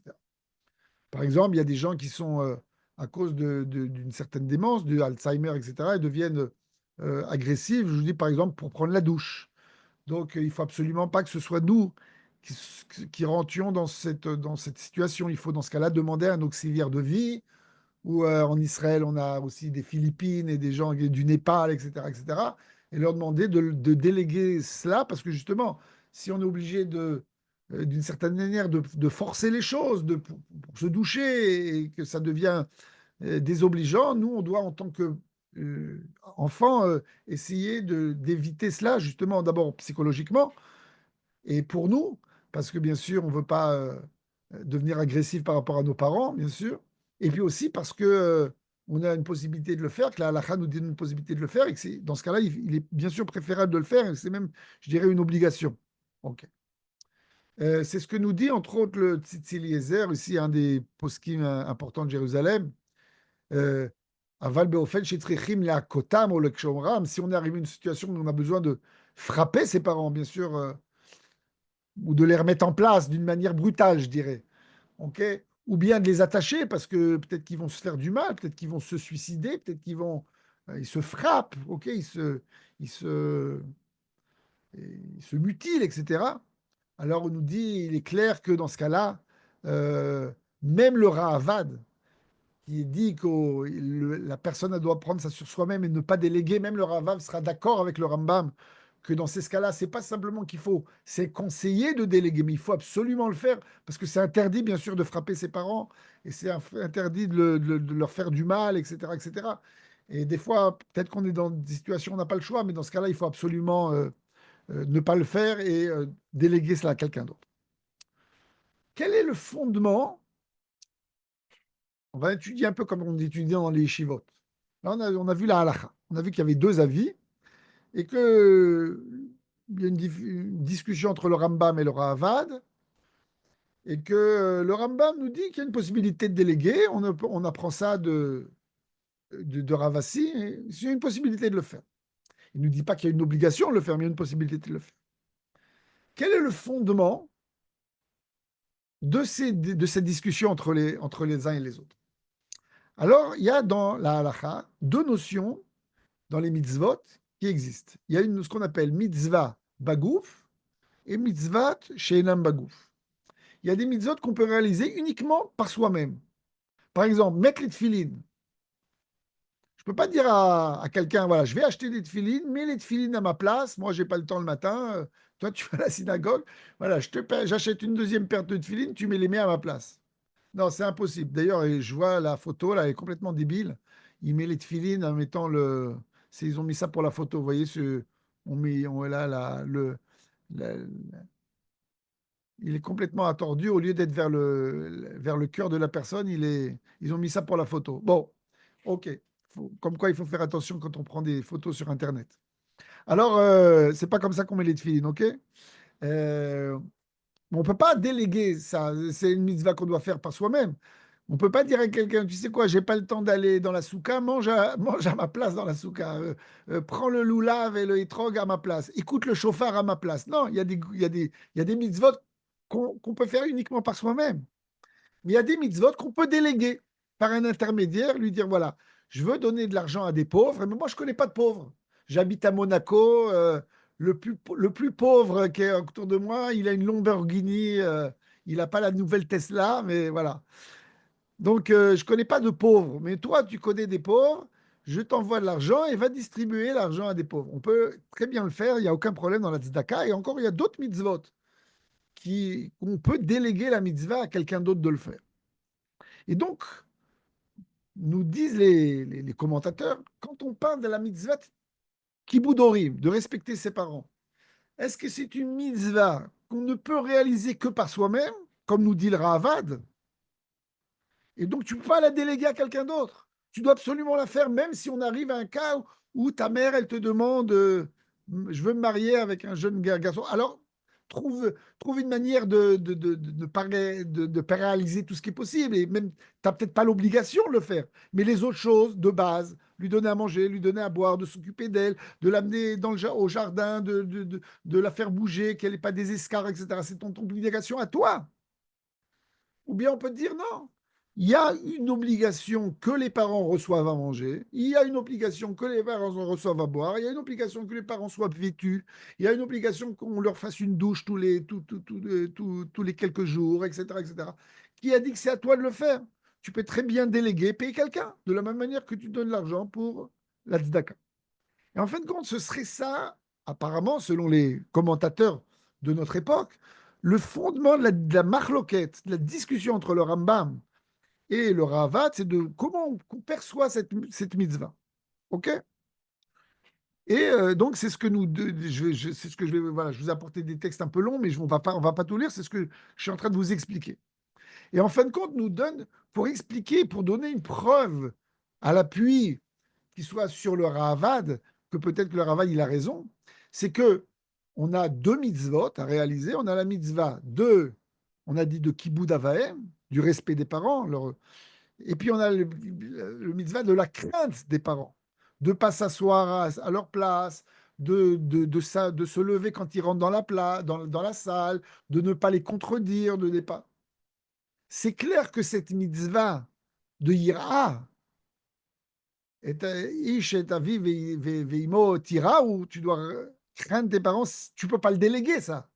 Par exemple, il y a des gens qui sont, à cause d'une certaine démence, de Alzheimer, etc., ils deviennent agressifs, je vous dis par exemple, pour prendre la douche. Donc, il faut absolument pas que ce soit nous qui rentrions dans cette situation. Il faut dans ce cas-là demander un auxiliaire de vie, ou en Israël, on a aussi des Philippines et des gens du Népal, etc., etc., et cetera, et leur demander de déléguer cela, parce que justement, si on est obligé d'une certaine manière, de forcer les choses, pour se doucher, et que ça devient désobligeant, nous, on doit, en tant que enfant, essayer d'éviter cela, justement, d'abord psychologiquement, et pour nous, parce que bien sûr, on ne veut pas devenir agressif par rapport à nos parents, bien sûr. Et puis aussi parce que on a une possibilité de le faire, que la halakha nous donne une possibilité de le faire, et que dans ce cas-là, il est bien sûr préférable de le faire, et c'est même, je dirais, une obligation. Ok. C'est ce que nous dit, entre autres, le Tzitz Eliezer, ici, un des poskim importants de Jérusalem. Euh, Aval beofen shetrichim leakotam ou lekshomram. Si on arrive à une situation où on a besoin de frapper ses parents, bien sûr, ou de les remettre en place d'une manière brutale, je dirais. Ok. Ou bien de les attacher parce que peut-être qu'ils vont se faire du mal, peut-être qu'ils vont se suicider, peut-être ils se frappent, ok, ils se, ils se mutilent, etc. Alors on nous dit, il est clair que dans ce cas-là, euh, même le Rahavad, qui dit que la personne elle doit prendre ça sur soi-même et ne pas déléguer, même le Ravav sera d'accord avec le Rambam que dans ces cas-là, c'est pas simplement qu'il faut, c'est conseiller de déléguer, mais il faut absolument le faire parce que c'est interdit, bien sûr, de frapper ses parents et c'est interdit de leur faire du mal, etc., etc. Et cetera. Et des fois, peut-être qu'on est dans des situations où on n'a pas le choix, mais dans ce cas-là, il faut absolument ne pas le faire et déléguer cela à quelqu'un d'autre. Quel est le fondement? On va étudier un peu comme on étudie dans les yeshivot. Là, on a vu la halakha. On a vu qu'il y avait deux avis et que il y a une discussion entre le Rambam et le Ravad et que le Rambam nous dit qu'il y a une possibilité de déléguer. On apprend ça de Ravasi. Et il y a une possibilité de le faire. Il ne nous dit pas qu'il y a une obligation de le faire, mais il y a une possibilité de le faire. Quel est le fondement de cette discussion entre les uns et les autres? Alors, il y a dans la halakha deux notions dans les mitzvot qui existent. Il y a ce qu'on appelle mitzvah bagouf et mitzvah she'enam bagouf. Il y a des mitzvot qu'on peut réaliser uniquement par soi-même. Par exemple, mettre les tefilines. Je ne peux pas dire à quelqu'un, voilà, je vais acheter des tefilines, mets les tefilines à ma place. Moi, je n'ai pas le temps le matin. Toi, tu vas à la synagogue. Voilà, j'achète une deuxième paire de tefilines, tu mets les mets à ma place. Non, c'est impossible. D'ailleurs, je vois la photo, là, elle est complètement débile. Il met les tefilines en mettant le. Ils ont mis ça pour la photo. Vous voyez, on est là, la- il est complètement attordu. Au lieu d'être vers le cœur de la personne, ils ont mis ça pour la photo. Bon, ok. Comme quoi, il faut faire attention quand on prend des photos sur Internet. Alors, c'est pas comme ça qu'on met les tefilines, ok? Euh, on ne peut pas déléguer ça. C'est une mitzvah qu'on doit faire par soi-même. On ne peut pas dire à quelqu'un, tu sais quoi, j'ai pas le temps d'aller dans la souka, mange à ma place dans la souka. Prends le loulav et le hétrog à ma place. Écoute le chauffard à ma place. Non, il y a des mitzvot qu'on peut faire uniquement par soi-même. Mais il y a des mitzvot qu'on peut déléguer par un intermédiaire, lui dire, voilà, je veux donner de l'argent à des pauvres, mais moi, je ne connais pas de pauvres. J'habite à Monaco, le plus pauvre qui est autour de moi, il a une Lamborghini, il n'a pas la nouvelle Tesla, mais voilà. Donc, je ne connais pas de pauvres, mais toi, tu connais des pauvres, je t'envoie de l'argent et va distribuer l'argent à des pauvres. On peut très bien le faire, il n'y a aucun problème dans la tzedaka. Et encore, il y a d'autres mitzvot qu'on peut déléguer la mitzvah à quelqu'un d'autre de le faire. Et donc, nous disent les commentateurs, quand on parle de la mitzvah kibbudorim, de respecter ses parents, est-ce que c'est une mitzvah qu'on ne peut réaliser que par soi-même, comme nous dit le Ravad, et donc tu ne peux pas la déléguer à quelqu'un d'autre. Tu dois absolument la faire, même si on arrive à un cas où ta mère, elle te demande, je veux me marier avec un jeune garçon. Alors, trouve une manière de pas réaliser tout ce qui est possible. Et même, tu n'as peut-être pas l'obligation de le faire. Mais les autres choses de base, lui donner à manger, lui donner à boire, de s'occuper d'elle, de l'amener au jardin, de la faire bouger, qu'elle n'ait pas des escarres, etc. C'est ton obligation à toi. Ou bien on peut te dire non. Il y a une obligation que les parents reçoivent à manger, il y a une obligation que les parents reçoivent à boire, il y a une obligation que les parents soient vêtus, il y a une obligation qu'on leur fasse une douche tous les quelques jours, etc., etc. Qui a dit que c'est à toi de le faire? Tu peux très bien déléguer, payer quelqu'un, de la même manière que tu donnes l'argent pour la tzedaka. Et en fin de compte, ce serait ça, apparemment, selon les commentateurs de notre époque, le fondement de la marloquette, de la discussion entre le Rambam et le Ravad, c'est de comment on perçoit cette mitzvah. OK? Et donc, c'est ce que nous. C'est ce que je vais. Voilà, je vous ai apporté des textes un peu longs, mais on va pas tout lire, c'est ce que je suis en train de vous expliquer. Et en fin de compte, nous donne, pour expliquer, pour donner une preuve à l'appui qui soit sur le Ravad, que peut-être que le Ravad, il a raison, c'est que on a deux mitzvot à réaliser. On a la mitzvah on a dit de Kibud Avaim, du respect des parents, et puis on a le mitzvah de la crainte des parents, de ne pas s'asseoir à leur place, de se lever quand ils rentrent dans la salle, de ne pas les contredire, de ne pas. C'est clair que cette mitzvah de Yira, Ish et avi veimo tira, où tu dois craindre tes parents, tu ne peux pas le déléguer, ça.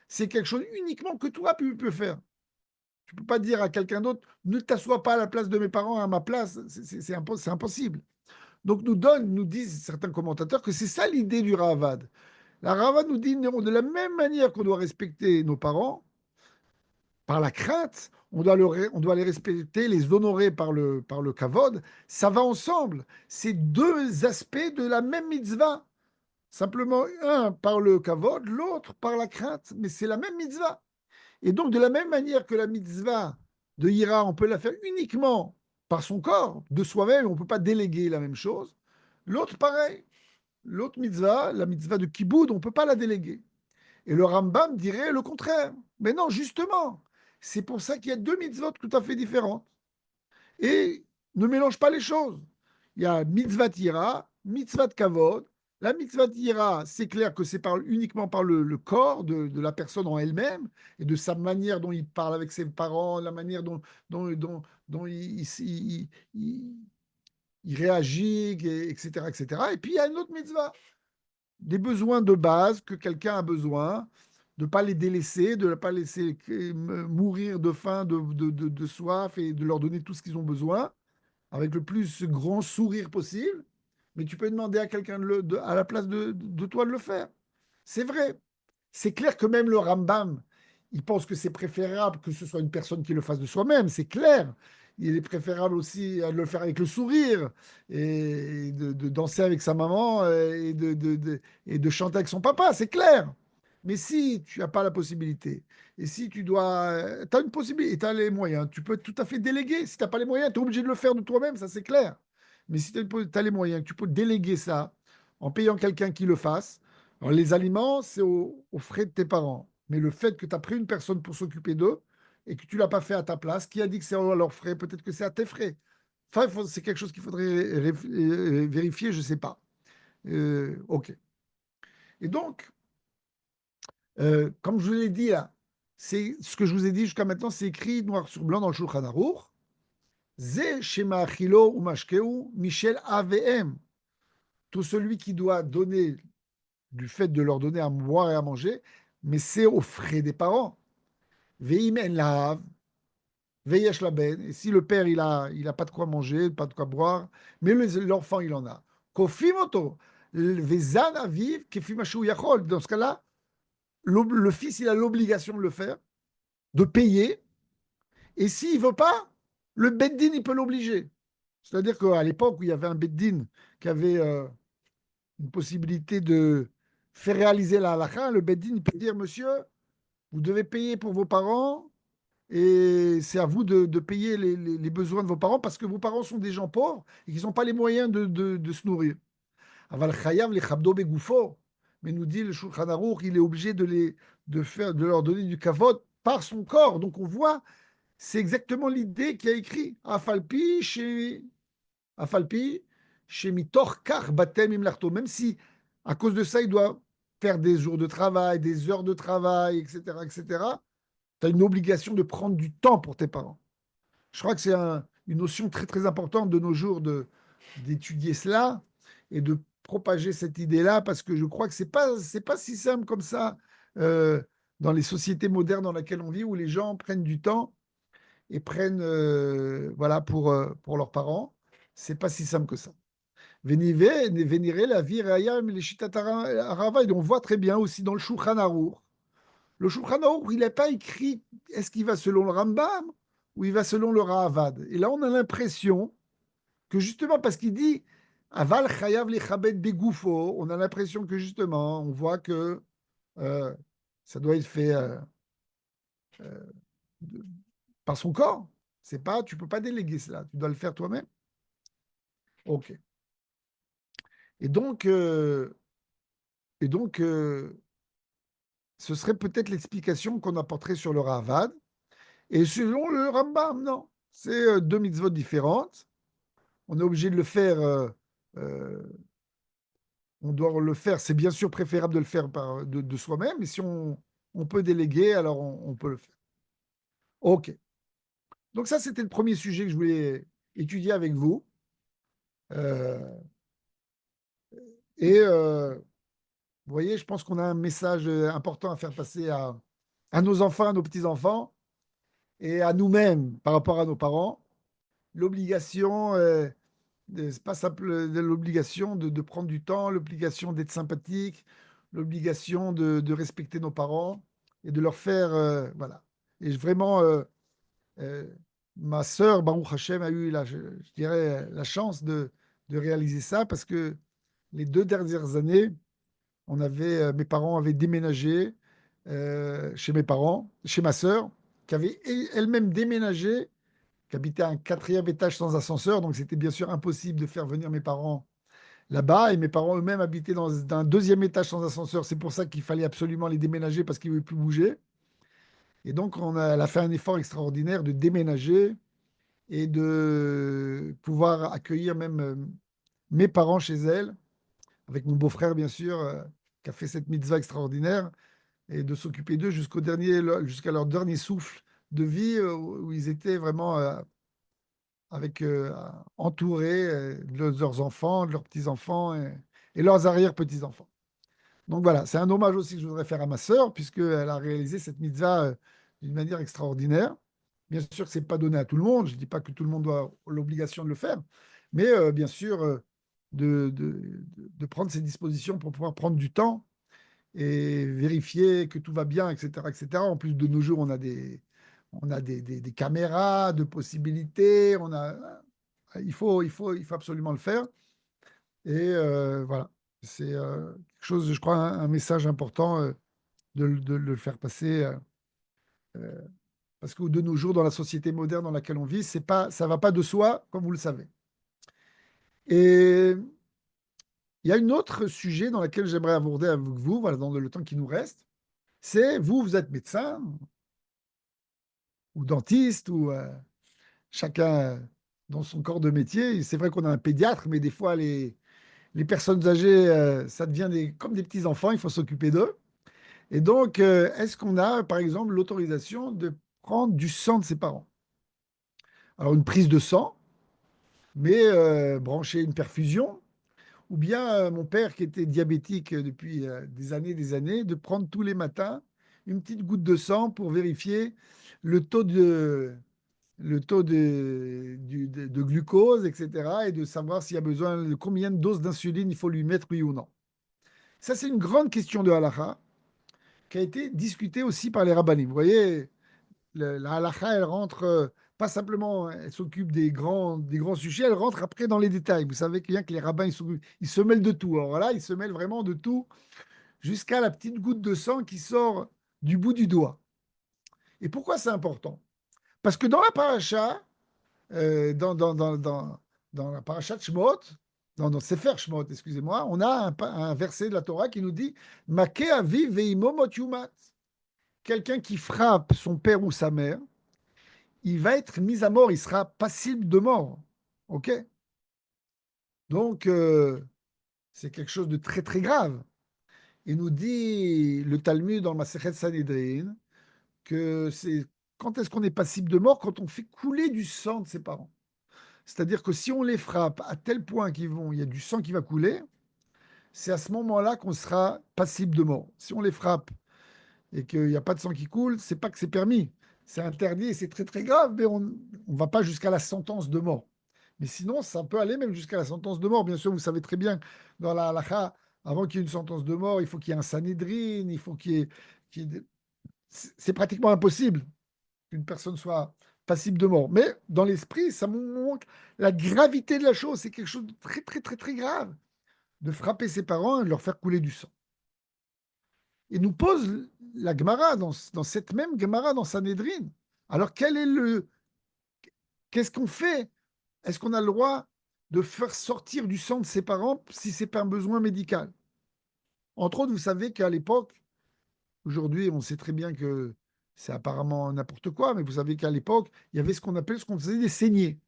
C'est quelque chose uniquement que toi, tu peux faire. Tu ne peux pas dire à quelqu'un d'autre, ne t'assois pas à la place de mes parents, à ma place. C'est impossible. Donc, nous disent certains commentateurs que c'est ça l'idée du Ravad. La Ravad nous dit non, de la même manière qu'on doit respecter nos parents, par la crainte, on doit les respecter, les honorer par le kavod. Ça va ensemble. C'est deux aspects de la même mitzvah. Simplement, un par le kavod, l'autre par la crainte. Mais c'est la même mitzvah. Et donc, de la même manière que la mitzvah de Hira, on peut la faire uniquement par son corps, de soi-même, on ne peut pas déléguer la même chose. L'autre, pareil. L'autre mitzvah, la mitzvah de Kibboud, on ne peut pas la déléguer. Et le Rambam dirait le contraire. Mais non, justement, c'est pour ça qu'il y a deux mitzvot tout à fait différentes. Et ne mélange pas les choses. Il y a mitzvah tira, mitzvah kavod. La mitzvah tira, c'est clair que c'est uniquement par le corps de la personne en elle-même et de sa manière dont il parle avec ses parents, la manière dont il réagit, etc., etc. Et puis il y a une autre mitzvah, des besoins de base que quelqu'un a besoin, de ne pas les délaisser, de ne pas laisser mourir de faim, de soif et de leur donner tout ce qu'ils ont besoin avec le plus grand sourire possible, mais tu peux demander à quelqu'un à la place de toi de le faire. C'est vrai. C'est clair que même le Rambam, il pense que c'est préférable que ce soit une personne qui le fasse de soi-même, c'est clair. Il est préférable aussi de le faire avec le sourire et de danser avec sa maman et de chanter avec son papa, c'est clair. Mais si tu n'as pas la possibilité, et si tu dois, tu as une possibilité, tu as les moyens, tu peux tout à fait déléguer. Si tu n'as pas les moyens, tu es obligé de le faire de toi-même, ça c'est clair. Mais si tu as les moyens, tu peux déléguer ça en payant quelqu'un qui le fasse. Alors, les aliments, c'est aux frais de tes parents. Mais le fait que tu as pris une personne pour s'occuper d'eux et que tu ne l'as pas fait à ta place, qui a dit que c'est à leurs frais? Peut-être que c'est à tes frais. Enfin, c'est quelque chose qu'il faudrait vérifier, je ne sais pas. OK. Et donc, comme je vous l'ai dit là, c'est ce que je vous ai dit jusqu'à maintenant, c'est écrit noir sur blanc dans le Shulchan Aruch. Ze shema achilo ou mashkeu Michel AVM. Tout celui qui doit donner du fait de leur donner à boire et à manger, mais c'est aux frais des parents. Veim en lahav, veyesh laben. Et si le père il a pas de quoi manger, pas de quoi boire, mais l'enfant il en a. Kofim oto, vezan aviv kefi mashu yachol. Dans ce cas-là, le fils il a l'obligation de le faire, de payer. Et s'il ne veut pas, le beddin, il peut l'obliger. C'est-à-dire qu'à l'époque où il y avait un beddin qui avait une possibilité de faire réaliser la halakha, le beddin, il peut dire, monsieur, vous devez payer pour vos parents et c'est à vous de payer les besoins de vos parents parce que vos parents sont des gens pauvres et qu'ils n'ont pas les moyens de se nourrir. Aval chayav le chabdo begoufo. Mais nous dit le Shulchan Aruch, il est obligé de leur donner du kavod par son corps. Donc on voit c'est exactement l'idée qui a écrit Afalpi chez Mitor Kar Batem Imlarto. Même si, à cause de ça, il doit faire des jours de travail, des heures de travail, etc., etc., tu as une obligation de prendre du temps pour tes parents. Je crois que c'est une notion très très importante de nos jours d'étudier cela et de propager cette idée-là parce que je crois que c'est pas si simple comme ça euh, dans les sociétés modernes dans lesquelles on vit où les gens prennent du temps et prennent voilà pour leurs parents. C'est pas si simple que ça. Vénérer la vie Rayam les Arava, et on voit très bien aussi dans le Shulchan Aruch. Le Shulchan Aruch, il n'est pas écrit est-ce qu'il va selon le Rambam ou il va selon le Ravad. Et là, on a l'impression que justement, parce qu'il dit Aval Chayav Lechabed Begoufo, on a l'impression que justement, on voit que euh, ça doit être fait euh, de- par son corps. C'est pas, tu peux pas déléguer cela, tu dois le faire toi-même. Ok. Et donc, euh, et donc ce serait peut-être l'explication qu'on apporterait sur le Ravad. Et selon le Rambam, non. C'est deux mitzvot différentes. On est obligé de le faire. Euh, on doit le faire. C'est bien sûr préférable de le faire de soi-même. Mais si on peut déléguer, alors on peut le faire. OK. Donc ça, c'était le premier sujet que je voulais étudier avec vous. Euh, et vous voyez, je pense qu'on a un message important à faire passer à nos enfants, à nos petits-enfants et à nous-mêmes par rapport à nos parents. L'obligation, c'est pas simple, l'obligation de prendre du temps, l'obligation d'être sympathique, l'obligation de respecter nos parents et de leur faire, voilà. Et vraiment, euh, ma sœur, Baruch Hashem, a eu, je dirais, la chance de réaliser ça parce que les 2 dernières années, mes parents avaient déménagé chez mes parents, chez ma sœur, qui avait elle-même déménagé, qui habitait à un quatrième étage sans ascenseur, donc c'était bien sûr impossible de faire venir mes parents là-bas, et mes parents eux-mêmes habitaient dans un deuxième étage sans ascenseur, c'est pour ça qu'il fallait absolument les déménager parce qu'ils ne pouvaient plus bouger. Et donc elle a fait un effort extraordinaire de déménager et de pouvoir accueillir même mes parents chez elle, avec mon beau-frère bien sûr, qui a fait cette mitzvah extraordinaire, et de s'occuper d'eux jusqu'à leur dernier souffle de vie, où ils étaient vraiment entourés de leurs enfants, de leurs petits-enfants et leurs arrière-petits-enfants. Donc voilà, c'est un hommage aussi que je voudrais faire à ma sœur, puisqu'elle a réalisé cette mitzvah d'une manière extraordinaire. Bien sûr que ce n'est pas donné à tout le monde, je ne dis pas que tout le monde doit l'obligation de le faire, mais bien sûr de prendre ses dispositions pour pouvoir prendre du temps et vérifier que tout va bien, etc., etc. En plus, de nos jours, on a des caméras, de possibilités, il faut absolument le faire. Et voilà, c'est quelque chose, je crois, un message important de le faire passer. Euh, Parce que de nos jours, dans la société moderne dans laquelle on vit, ça va pas de soi, comme vous le savez. Et il y a un autre sujet dans lequel j'aimerais aborder avec vous, voilà, dans le temps qui nous reste, c'est vous êtes médecin ou dentiste ou chacun dans son corps de métier. C'est vrai qu'on a un pédiatre, mais des fois, les personnes âgées, ça devient comme des petits-enfants, il faut s'occuper d'eux. Et donc, est-ce qu'on a, par exemple, l'autorisation de prendre du sang de ses parents? Alors, une prise de sang, mais brancher une perfusion, ou bien mon père qui était diabétique depuis des années, de prendre tous les matins une petite goutte de sang pour vérifier le taux de glucose, etc., et de savoir s'il y a besoin de combien de doses d'insuline il faut lui mettre, oui ou non. Ça, c'est une grande question de halakha qui a été discutée aussi par les rabbinim. Vous voyez, la halakha, elle rentre pas simplement, elle s'occupe des grands sujets, elle rentre après dans les détails. Vous savez bien que les rabbins, ils se mêlent de tout. Alors là, ils se mêlent vraiment de tout, jusqu'à la petite goutte de sang qui sort du bout du doigt. Et pourquoi c'est important? Parce que dans la paracha, dans la parashat Shemot, dans Sefer Shemot, excusez-moi, on a un verset de la Torah qui nous dit Make aviv veimo mot yumat. Quelqu'un qui frappe son père ou sa mère, il va être mis à mort, il sera passible de mort. OK? Donc, c'est quelque chose de très, très grave. Il nous dit le Talmud dans le Masechet Sanhedrin que c'est Quand est-ce qu'on est passible de mort? Quand on fait couler du sang de ses parents. C'est-à-dire que si on les frappe à tel point il y a du sang qui va couler, c'est à ce moment-là qu'on sera passible de mort. Si on les frappe et qu'il n'y a pas de sang qui coule, c'est pas que c'est permis. C'est interdit et c'est très très grave, mais on ne va pas jusqu'à la sentence de mort. Mais sinon, ça peut aller même jusqu'à la sentence de mort. Bien sûr, vous savez très bien, dans la halakha, avant qu'il y ait une sentence de mort, il faut qu'il y ait un sanhédrin, il faut c'est pratiquement impossible qu'une personne soit passible de mort. Mais dans l'esprit, ça montre la gravité de la chose. C'est quelque chose de très très très très grave de frapper ses parents et de leur faire couler du sang. Et nous pose la Gemara, dans cette même Gemara, dans Sanhédrin. Alors, qu'est-ce qu'on fait? Est-ce qu'on a le droit de faire sortir du sang de ses parents si c'est pas un besoin médical? Entre autres, vous savez qu'à l'époque, aujourd'hui, on sait très bien que c'est apparemment n'importe quoi, mais vous savez qu'à l'époque, il y avait ce qu'on faisait des saignées.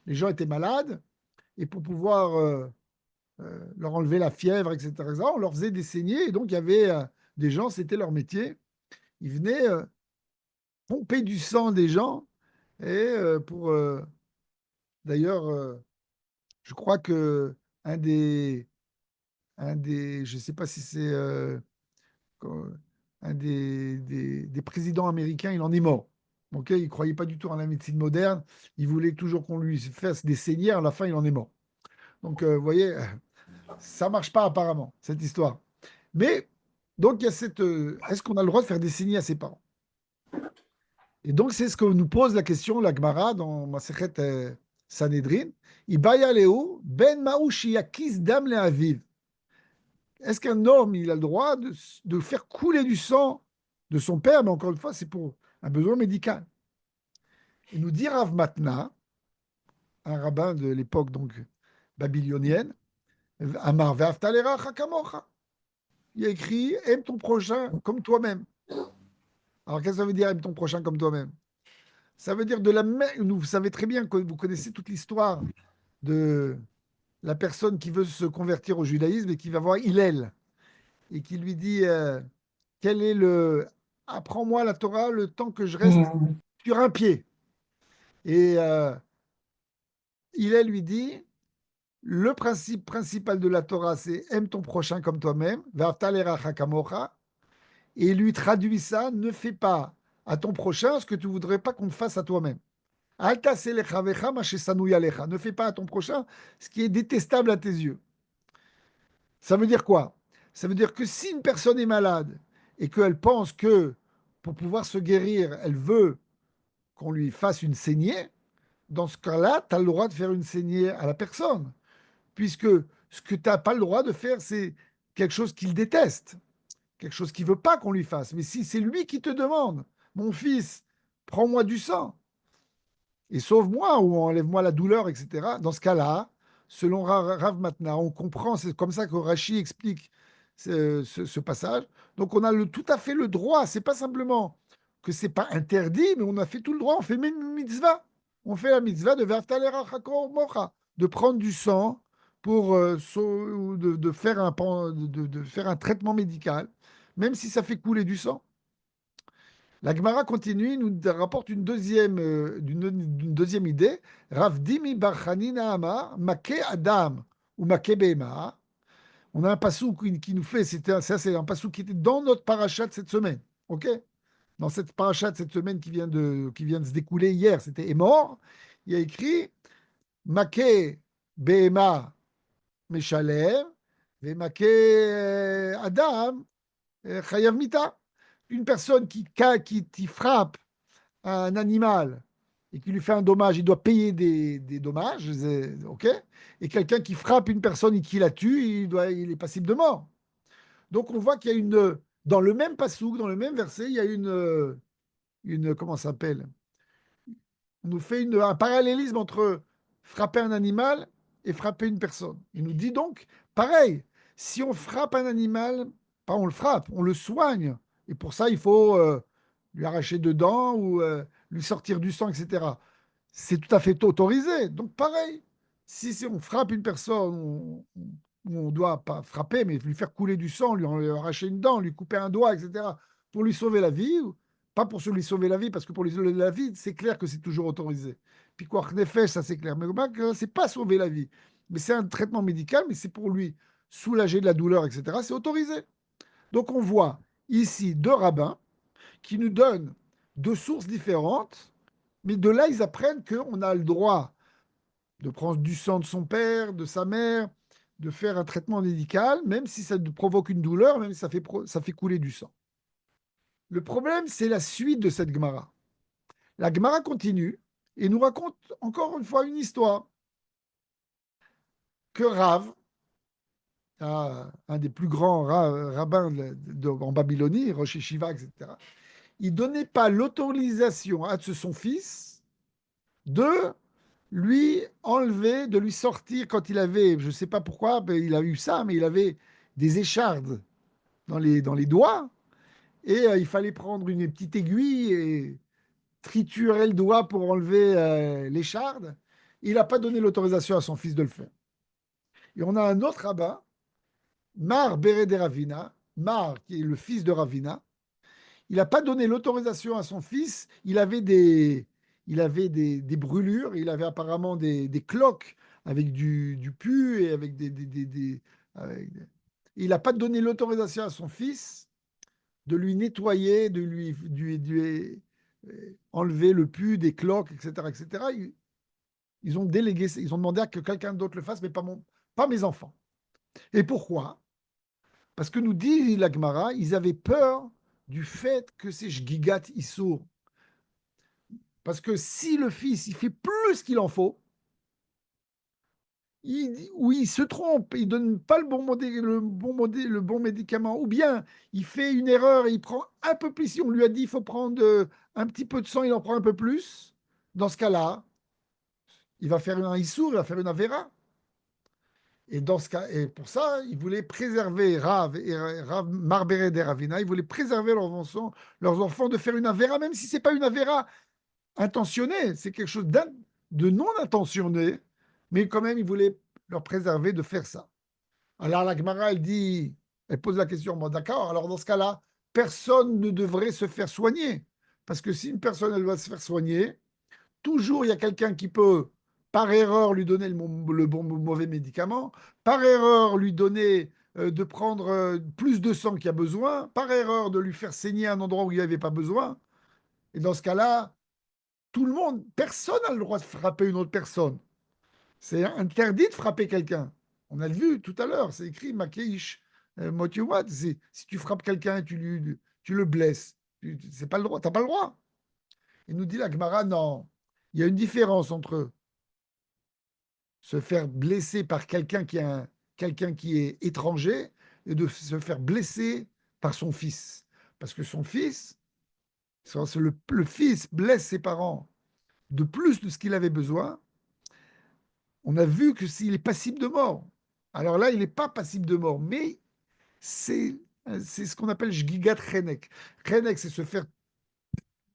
Les gens étaient malades, et pour pouvoir leur enlever la fièvre, etc., on leur faisait des saignées, et donc il y avait des gens, c'était leur métier. Ils venaient pomper du sang des gens. Et d'ailleurs, je crois que un des, je ne sais pas si c'est un des présidents américains, il en est mort. Ok, il ne croyait pas du tout en la médecine moderne. Il voulait toujours qu'on lui fasse des saignées. À la fin, il en est mort. Donc, vous voyez, ça marche pas apparemment, cette histoire. Mais, donc, il y a cette. Est-ce qu'on a le droit de faire des saignées à ses parents? Et donc, c'est ce que nous pose la question, la Gemara, dans Masechet Sanhedrin. Ibaya Leo, Ben Maouchi Yakis Dam le Aviv. Est-ce qu'un homme, il a le droit de faire couler du sang de son père? Mais encore une fois, c'est pour un besoin médical. Et nous dit Rav Matna, un rabbin de l'époque donc babylonienne, Amar ve'aftalera chakamocha. Il a écrit aime ton prochain comme toi-même. Alors, qu'est-ce que ça veut dire aime ton prochain comme toi-même? Ça veut dire de la même. Vous savez très bien que vous connaissez toute l'histoire de la personne qui veut se convertir au judaïsme et qui va voir Hillel et qui lui dit quel est le. Apprends-moi la Torah le temps que je reste Mhm. sur un pied. Et Hillel lui dit le principe principal de la Torah, c'est aime ton prochain comme toi-même, V'afta l'eracha kamocha. Et il lui traduit ça ne fais pas à ton prochain ce que tu voudrais pas qu'on te fasse à toi-même. Alta selechavecha machesanu alecha. Ne fais pas à ton prochain ce qui est détestable à tes yeux. Ça veut dire quoi? Ça veut dire que si une personne est malade et qu'elle pense que pour pouvoir se guérir, elle veut qu'on lui fasse une saignée, dans ce cas-là, tu as le droit de faire une saignée à la personne, puisque ce que tu n'as pas le droit de faire, c'est quelque chose qu'il déteste, quelque chose qu'il ne veut pas qu'on lui fasse. Mais si c'est lui qui te demande, mon fils, prends-moi du sang, et sauve-moi ou enlève-moi la douleur, etc. Dans ce cas-là, selon Rav Matna, on comprend, c'est comme ça que Rashi explique ce passage. Donc on a tout à fait le droit, c'est pas simplement que c'est pas interdit, mais on a fait tout le droit, on fait même une mitzvah. On fait la mitzvah de Vaftalera Chakor Mocha, de prendre du sang pour ou de faire de faire un traitement médical, même si ça fait couler du sang. La Gemara continue, nous rapporte d'une deuxième idée. Rav Dimi bar Chanina Amar, Make Adam ou Make Behema. On a un passou qui nous fait, ça c'est un passou qui était dans notre parachat de cette semaine. Ok? Dans cette parachat de cette semaine qui vient de se découler hier, c'était est mort. Il y a écrit Make Behema Meshalem, et Make Adam Chayav Mita. Une personne qui frappe un animal et qui lui fait un dommage, il doit payer des dommages, ok? Et quelqu'un qui frappe une personne et qui la tue, il est passible de mort. Donc on voit qu'il y a dans le même passouk, dans le même verset, il y a comment ça s'appelle? On nous fait un parallélisme entre frapper un animal et frapper une personne. Il nous dit donc, pareil, si on frappe un animal, pas on le frappe, on le soigne. Et pour ça, il faut lui arracher deux dents ou lui sortir du sang, etc. C'est tout à fait autorisé. Donc pareil, si on frappe une personne, on doit pas frapper, mais lui faire couler du sang, lui arracher une dent, lui couper un doigt, etc., pour lui sauver la vie, Pas pour lui sauver la vie, parce que pour lui sauver la vie, c'est clair que c'est toujours autorisé. Puis quoi, Nefesh, ça c'est clair. Mais c'est pas sauver la vie. Mais c'est un traitement médical, mais c'est pour lui soulager de la douleur, etc. C'est autorisé. Donc on voit ici deux rabbins qui nous donnent deux sources différentes, mais de là ils apprennent qu'on a le droit de prendre du sang de son père, de sa mère, de faire un traitement médical, même si ça provoque une douleur, même si ça fait couler du sang. Le problème, c'est la suite de cette Gemara. La Gemara continue et nous raconte encore une fois une histoire que Rav, un des plus grands rabbins en Babylonie, Rosh Yeshiva, etc., il donnait pas l'autorisation à son fils de lui enlever, de lui sortir quand il avait, je ne sais pas pourquoi, ben, il a eu ça, mais il avait des échardes dans les doigts et il fallait prendre une petite aiguille et triturer le doigt pour enlever l'écharde. Il n'a pas donné l'autorisation à son fils de le faire. Et on a un autre rabbin, Mar Bered Ravina, Mar, qui est le fils de Ravina. Il n'a pas donné l'autorisation à son fils. Il avait des brûlures. Il avait apparemment des cloques avec du pu et avec il n'a pas donné l'autorisation à son fils de lui nettoyer, de lui enlever le pu des cloques, etc., etc. Ils ont délégué, ils ont demandé à que quelqu'un d'autre le fasse, mais pas mes enfants. Et pourquoi? Parce que nous dit la Gemara, ils avaient peur du fait que c'est Shgigat Issour. Parce que si le fils il fait plus qu'il en faut, ou il se trompe, il donne pas le bon médicament, ou bien il fait une erreur et il prend un peu plus, si on lui a dit il faut prendre un petit peu de sang, il en prend un peu plus, dans ce cas-là, il va faire un Issour, il va faire une Avera. Et dans ce cas, et pour ça, ils voulaient préserver Rav et Rav Marberet et Ravina, ils voulaient préserver leurs enfants de faire une Avera, même si c'est pas une Avera intentionnée, c'est quelque chose de non intentionné, mais quand même, ils voulaient leur préserver de faire ça. Alors la Gemara, elle dit, elle pose la question, bon d'accord, alors dans ce cas-là, personne ne devrait se faire soigner. Parce que si une personne, elle va se faire soigner, toujours il y a quelqu'un qui peut, par erreur, lui donner le bon mauvais médicament, par erreur lui donner de prendre plus de sang qu'il y a besoin, par erreur de lui faire saigner un endroit où il n'y avait pas besoin. Et dans ce cas-là, tout le monde, personne n'a le droit de frapper une autre personne. C'est interdit de frapper quelqu'un. On a vu tout à l'heure, c'est écrit Makeish Motiwat. Si tu frappes quelqu'un et tu le blesses, c'est pas le droit, t'as pas le droit. Il nous dit la Gemara, non. Il y a une différence entre se faire blesser par quelqu'un qui est étranger et de se faire blesser par son fils. Parce que son fils, le fils blesse ses parents de plus de ce qu'il avait besoin, on a vu que s'il est passible de mort. Alors là, il n'est pas passible de mort, mais c'est c'est ce qu'on appelle Shgigat Chenek. Chenek, c'est se faire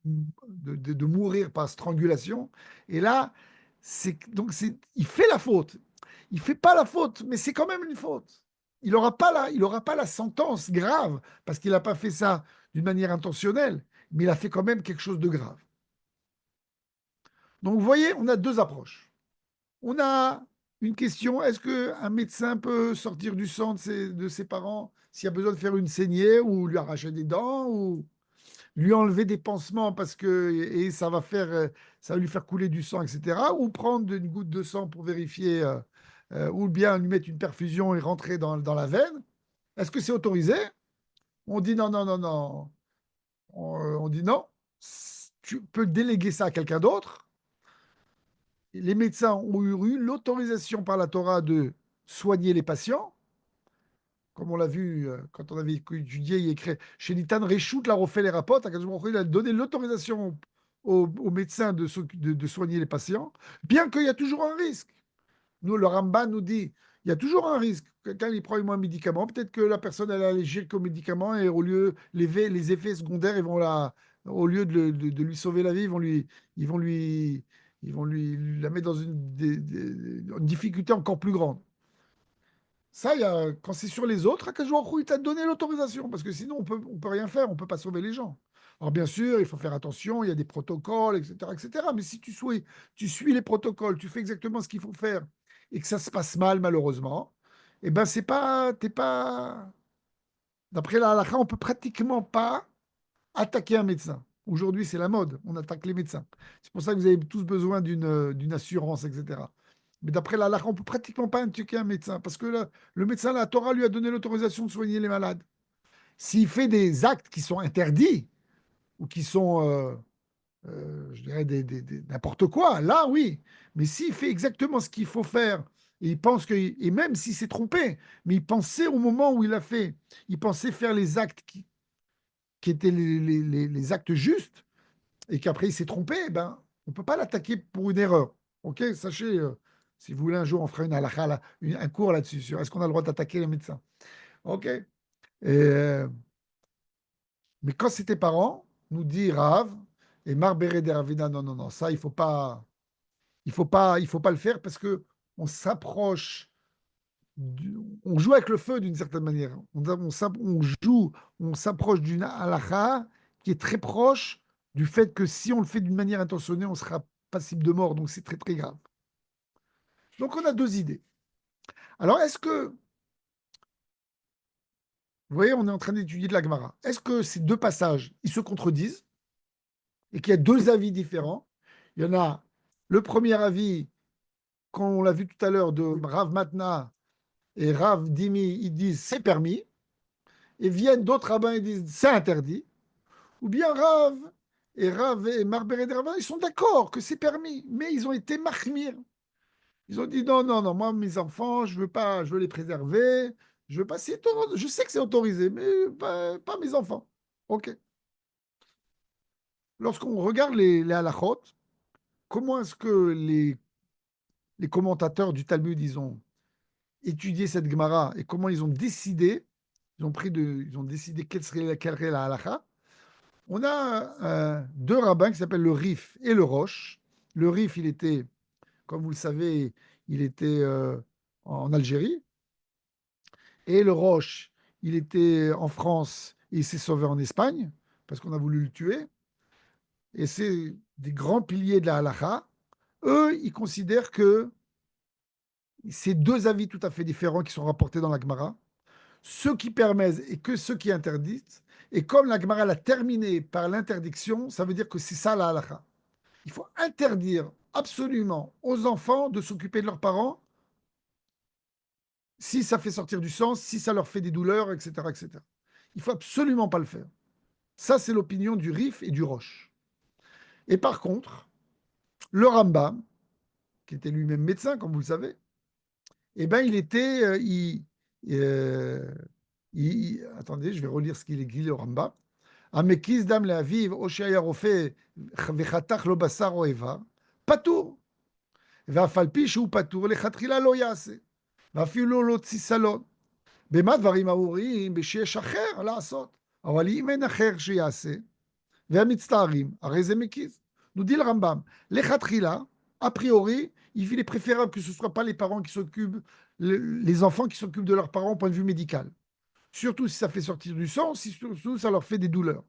de mourir par strangulation. Et là, il fait la faute. Il fait pas la faute, mais c'est quand même une faute. Il aura pas la sentence grave parce qu'il n'a pas fait ça d'une manière intentionnelle, mais il a fait quand même quelque chose de grave. Donc, vous voyez, on a deux approches. On a une question, est-ce qu'un médecin peut sortir du sang de ses parents s'il y a besoin de faire une saignée ou lui arracher des dents ou lui enlever des pansements parce que et ça va lui faire couler du sang, etc. Ou prendre une goutte de sang pour vérifier, ou bien lui mettre une perfusion et rentrer dans la veine. Est-ce que c'est autorisé? On dit non, non, non, non. On dit non. Tu peux déléguer ça à quelqu'un d'autre. Les médecins ont eu l'autorisation par la Torah de soigner les patients, comme on l'a vu quand on avait étudié, il écrit chez Nitan Réchout, la refait les rapports, il a donné l'autorisation aux médecins de soigner les patients, bien qu'il y a toujours un risque. Nous, le Ramban nous dit, il y a toujours un risque. Quelqu'un il prend un médicament, peut-être que la personne elle est allergique au médicament et au lieu les effets secondaires, au lieu de lui sauver la vie, ils vont lui, ils vont la mettre dans une difficulté encore plus grande. Ça, quand c'est sur les autres, Akash Baruch Hu, il t'a donné l'autorisation, parce que sinon, on peut rien faire, on ne peut pas sauver les gens. Alors bien sûr, il faut faire attention, il y a des protocoles, etc., etc. Mais si tu suis les protocoles, tu fais exactement ce qu'il faut faire et que ça se passe mal, malheureusement, eh ben t'es pas. D'après la halakha, on peut pratiquement pas attaquer un médecin. Aujourd'hui, c'est la mode, on attaque les médecins. C'est pour ça que vous avez tous besoin d'une assurance, etc. Mais d'après la halakha, on peut pratiquement pas attaquer un médecin parce que le médecin, la Torah lui a donné l'autorisation de soigner les malades. S'il fait des actes qui sont interdits ou qui sont je dirais, n'importe quoi. Là, oui. Mais s'il fait exactement ce qu'il faut faire, et il pense que, et même s'il s'est trompé, mais il pensait au moment où il a fait, il pensait faire les actes qui étaient les actes justes, et qu'après il s'est trompé, eh ben, on ne peut pas l'attaquer pour une erreur. OK? Sachez, si vous voulez, un jour, on fera une halakha, un cours là-dessus, sur est-ce qu'on a le droit d'attaquer les médecins. OK? Mais quand c'est tes parents, nous dit Rav, et Marbere de Ravina, non, non, non, ça, il faut pas le faire parce que on s'approche, on joue avec le feu d'une certaine manière. On s'approche d'une halakha qui est très proche du fait que si on le fait d'une manière intentionnée, on sera passible de mort. Donc c'est très très grave. Donc on a deux idées. Alors est-ce que, vous voyez, on est en train d'étudier de la Gemara. Est-ce que ces deux passages, ils se contredisent et qu'il y a deux avis différents? Il y en a le premier avis, quand on l'a vu tout à l'heure, de Rav Matna et Rav Dimi, ils disent c'est permis, et viennent d'autres rabbins et disent c'est interdit, ou bien Rav et Marberet Rabbin, ils sont d'accord que c'est permis, mais ils ont été mahmir. Ils ont dit non, non, non, moi, mes enfants, je veux pas, je veux les préserver, je veux pas, je sais que c'est autorisé, mais pas mes enfants. OK. Lorsqu'on regarde les halachot, comment est-ce que les commentateurs du Talmud, ils ont étudié cette Gemara et comment ils ont décidé, ils ont décidé quelle serait la halacha. On a deux rabbins qui s'appellent le Rif et le Roche. Le Rif, il était, comme vous le savez, il était en Algérie. Et le Roche, il était en France et il s'est sauvé en Espagne parce qu'on a voulu le tuer. Et c'est des grands piliers de la halakha. Eux, ils considèrent que c'est deux avis tout à fait différents qui sont rapportés dans la Gemara. Ceux qui permettent et que ceux qui interdisent. Et comme la Gemara l'a terminé par l'interdiction, ça veut dire que c'est ça la halakha. Il faut interdire absolument aux enfants de s'occuper de leurs parents si ça fait sortir du sang, si ça leur fait des douleurs, etc., etc. Il faut absolument pas le faire. Ça, c'est l'opinion du Rif et du Roche. Et par contre, le Rambam, qui était lui-même médecin, comme vous le savez, eh ben, il était, attendez, je vais relire ce qu'il écrit le Rambam. המקיז דם לאביו, או שהיה רופא וחתך לו בשר או איבר, פטור. ואף על פי שהוא פטור, לכתחילה לא יעשה. ואפילו לא להוציא סלון. במה דברים אמורים? בשיש אחר לעשות. אבל אם אין אחר שיעשה, והמצטערים, הרי זה מקיז. Nous dit le Rambam, לכתחילה, a priori, il est préférable que ce ne soit pas les parents qui s'occupent, les enfants qui s'occupent de leurs parents au point de vue médical. Surtout si ça fait sortir du sang, si surtout ça leur fait des douleurs.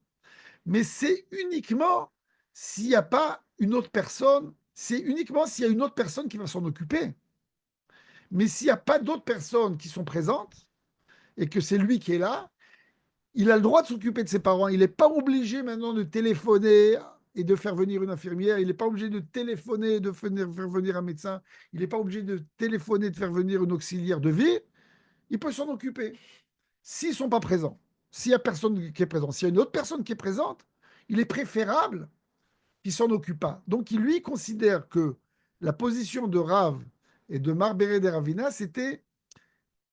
Mais c'est uniquement s'il n'y a pas une autre personne, c'est uniquement s'il y a une autre personne qui va s'en occuper. Mais s'il n'y a pas d'autres personnes qui sont présentes et que c'est lui qui est là, il a le droit de s'occuper de ses parents. Il n'est pas obligé maintenant de téléphoner et de faire venir une infirmière. Il n'est pas obligé de téléphoner et de faire venir un médecin. Il n'est pas obligé de téléphoner et de faire venir une auxiliaire de vie. Il peut s'en occuper. S'ils ne sont pas présents, s'il n'y a personne qui est présent, s'il y a une autre personne qui est présente, il est préférable qu'il s'en occupe pas. Donc, il lui considère que la position de Rav et de Marberet de Ravina, c'était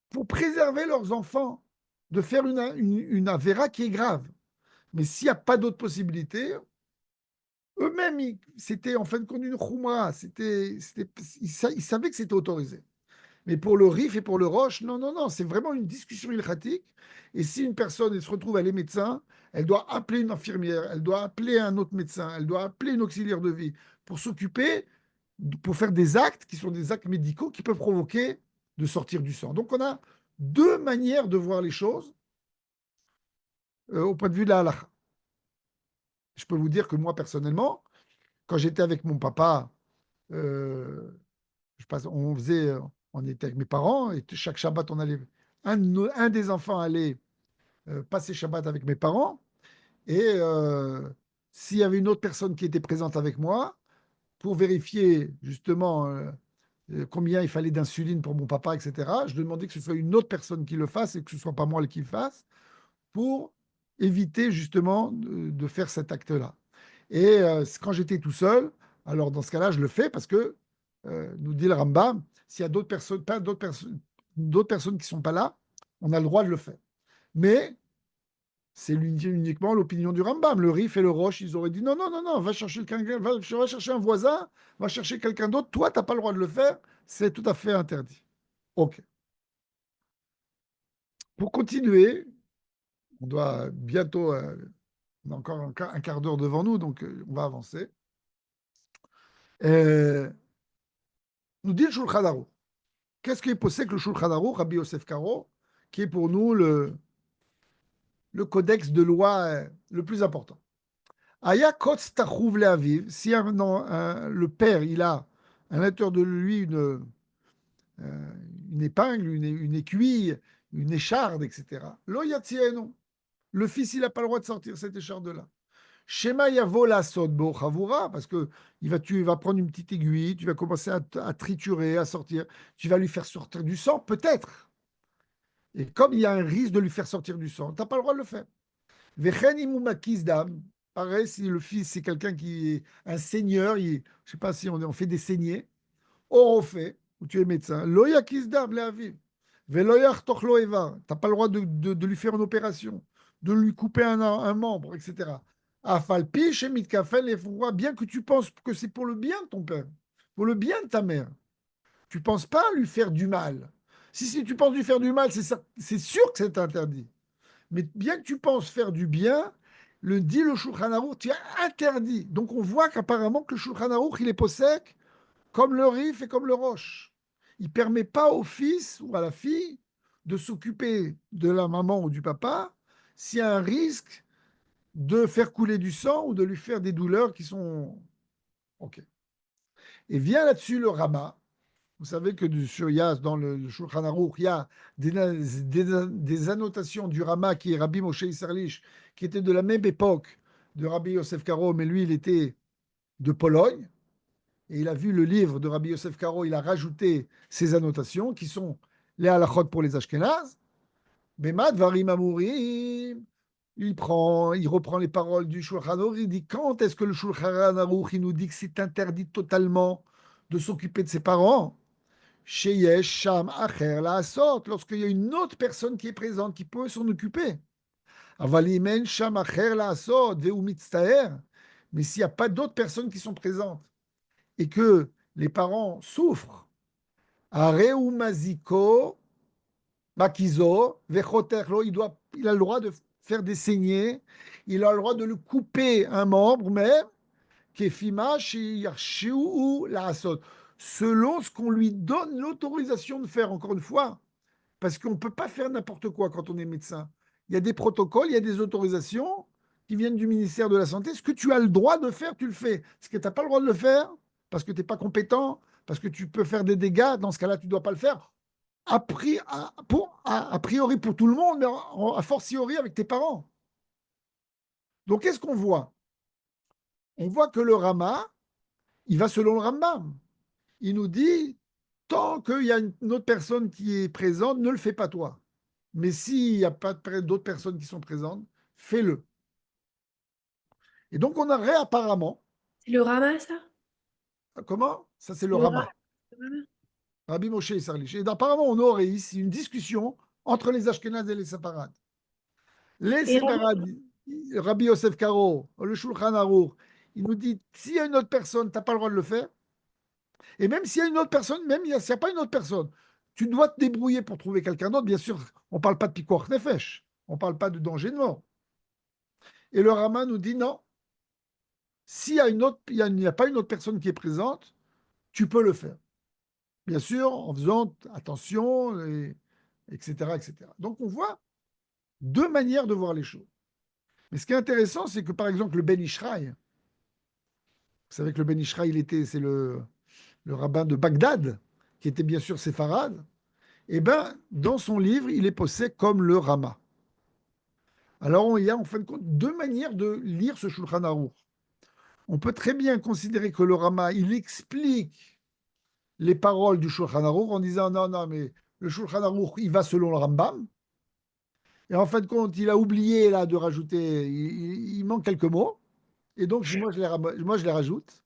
pour préserver leurs enfants de faire une avéra qui est grave. Mais s'il n'y a pas d'autre possibilité, eux-mêmes, c'était en fin de compte une choumra. Ils savaient que c'était autorisé. Mais pour le Rif et pour le Roche, non, non, non, c'est vraiment une discussion ilchatique. Et si une personne elle se retrouve, elle est médecin, elle doit appeler une infirmière, elle doit appeler un autre médecin, elle doit appeler une auxiliaire de vie pour s'occuper, pour faire des actes qui sont des actes médicaux qui peuvent provoquer de sortir du sang. Donc on a deux manières de voir les choses au point de vue de la halakha. Je peux vous dire que moi, personnellement, quand j'étais avec mon papa, euh, on faisait, on était avec mes parents et chaque Shabbat, on allait, un des enfants allait passer Shabbat avec mes parents et s'il y avait une autre personne qui était présente avec moi pour vérifier justement combien il fallait d'insuline pour mon papa, etc., je demandais que ce soit une autre personne qui le fasse et que ce soit pas moi qui le fasse pour éviter justement de faire cet acte-là. Et quand j'étais tout seul, alors dans ce cas-là, je le fais parce que, nous dit le Rambam, s'il y a d'autres personnes, pas d'autres personnes qui ne sont pas là, on a le droit de le faire. Mais c'est uniquement l'opinion du Rambam. Le Rif et le Roche, ils auraient dit non, non, non, non, va chercher quelqu'un, va chercher un voisin, va chercher quelqu'un d'autre. Toi, tu n'as pas le droit de le faire. C'est tout à fait interdit. OK. Pour continuer, on doit bientôt, on a encore un quart d'heure devant nous, donc on va avancer. Euh, nous dit le Shulchan Aruch. Qu'est-ce qui possède le Shulchan Aruch, Rabbi Yosef Karo, qui est pour nous le codex de loi le plus important. Aya kotz tachouv le'aviv, si le père il a à l'intérieur de lui une épingle, une aiguille, une écharde, etc. Lo yatzienu. Le fils, il n'a pas le droit de sortir cette écharde-là. Shema yavo la sod bo chavura, parce que tu vas prendre une petite aiguille, tu vas commencer à triturer, à sortir, tu vas lui faire sortir du sang, peut-être. Et comme il y a un risque de lui faire sortir du sang, tu n'as pas le droit de le faire. Vechen imumakis dam, pareil, si le fils, c'est quelqu'un qui est un seigneur, je ne sais pas si on fait des saignées, Orofé, où tu es médecin, loya kisdam leaviv, veloya chtochlo eva, t'as pas le droit de lui faire une opération, de lui couper un membre, etc. Afalpi, shemit kafen, les bien que tu penses que c'est pour le bien de ton père, pour le bien de ta mère. Tu penses pas lui faire du mal. Si tu penses lui faire du mal, c'est sûr que c'est interdit. Mais bien que tu penses faire du bien, le dit le Shulchan Aruch, tu as interdit. Donc on voit qu'apparemment que le Shulchan Aruch, il est possèque comme le Rif et comme le Roche. Il ne permet pas au fils ou à la fille de s'occuper de la maman ou du papa s'il y a un risque de faire couler du sang ou de lui faire des douleurs qui sont... OK. Et vient là-dessus le Rama. Vous savez que dans le Shulchan Aruch, il y a des annotations du Rama qui est Rabbi Moshe Isserlich, qui était de la même époque de Rabbi Yosef Karo, mais lui, il était de Pologne. Et il a vu le livre de Rabbi Yosef Karo, il a rajouté ces annotations qui sont les halachot pour les Ashkénazes. Bemad varim amurim. Il reprend les paroles du Shulchan Aruch, il dit quand est-ce que le Shulchan Aruch il nous dit que c'est interdit totalement de s'occuper de ses parents? Sheyesh sham acher la asot, lorsqu'il y a une autre personne qui est présente qui peut s'en occuper. Avalimen sham acher la asot veu mitztaer. Mais s'il n'y a pas d'autres personnes qui sont présentes et que les parents souffrent, Areu maziko, makizo, vechoterlo, il a le droit de faire des saignées, il a le droit de lui couper un membre même, kefima ou la asot, selon ce qu'on lui donne l'autorisation de faire, encore une fois, parce qu'on ne peut pas faire n'importe quoi quand on est médecin. Il y a des protocoles, il y a des autorisations qui viennent du ministère de la Santé. Ce que tu as le droit de faire, tu le fais. Ce que tu n'as pas le droit de le faire, parce que tu n'es pas compétent, parce que tu peux faire des dégâts, dans ce cas-là, tu ne dois pas le faire. A priori pour tout le monde, mais a fortiori avec tes parents. Donc, qu'est-ce qu'on voit? On voit que le Rama, il va selon le Rambam. Il nous dit, tant qu'il y a une autre personne qui est présente, ne le fais pas toi. Mais s'il n'y a pas d'autres personnes qui sont présentes, fais-le. Et donc, on aurait apparemment, C'est le Rama, ça? comment? Ça, c'est le Le Rama. Rama, Rabbi Moshe Isserlich. Et apparemment, on aurait ici une discussion entre les Ashkénazes et les Séfarades. Les Et Séfarades, Rabbi Yosef Karo, le Shulchan Aruch, il nous dit, s'il y a une autre personne, tu n'as pas le droit de le faire. Et même s'il y a une autre personne, même s'il n'y a pas une autre personne, tu dois te débrouiller pour trouver quelqu'un d'autre. Bien sûr, on ne parle pas de pikuach nefesh, on ne parle pas de danger de mort. Et le Rama nous dit non, s'il y a il n'y a pas une autre personne qui est présente, tu peux le faire. Bien sûr, en faisant attention, etc., etc. Donc on voit deux manières de voir les choses. Mais ce qui est intéressant, c'est que par exemple, le Ben Ishraï, vous savez que le Ben Ishraï, c'est le rabbin de Bagdad, qui était bien sûr séfarade, et ben, dans son livre, il est posé comme le Rama. Alors, il y a en fin de compte deux manières de lire ce Shulchan Aruch. On peut très bien considérer que le Rama, il explique les paroles du Shulchan Aruch en disant non, non, mais le Shulchan Aruch, il va selon le Rambam. Et en fin de compte, il a oublié là de rajouter, il manque quelques mots. Et donc, moi, je les rajoute.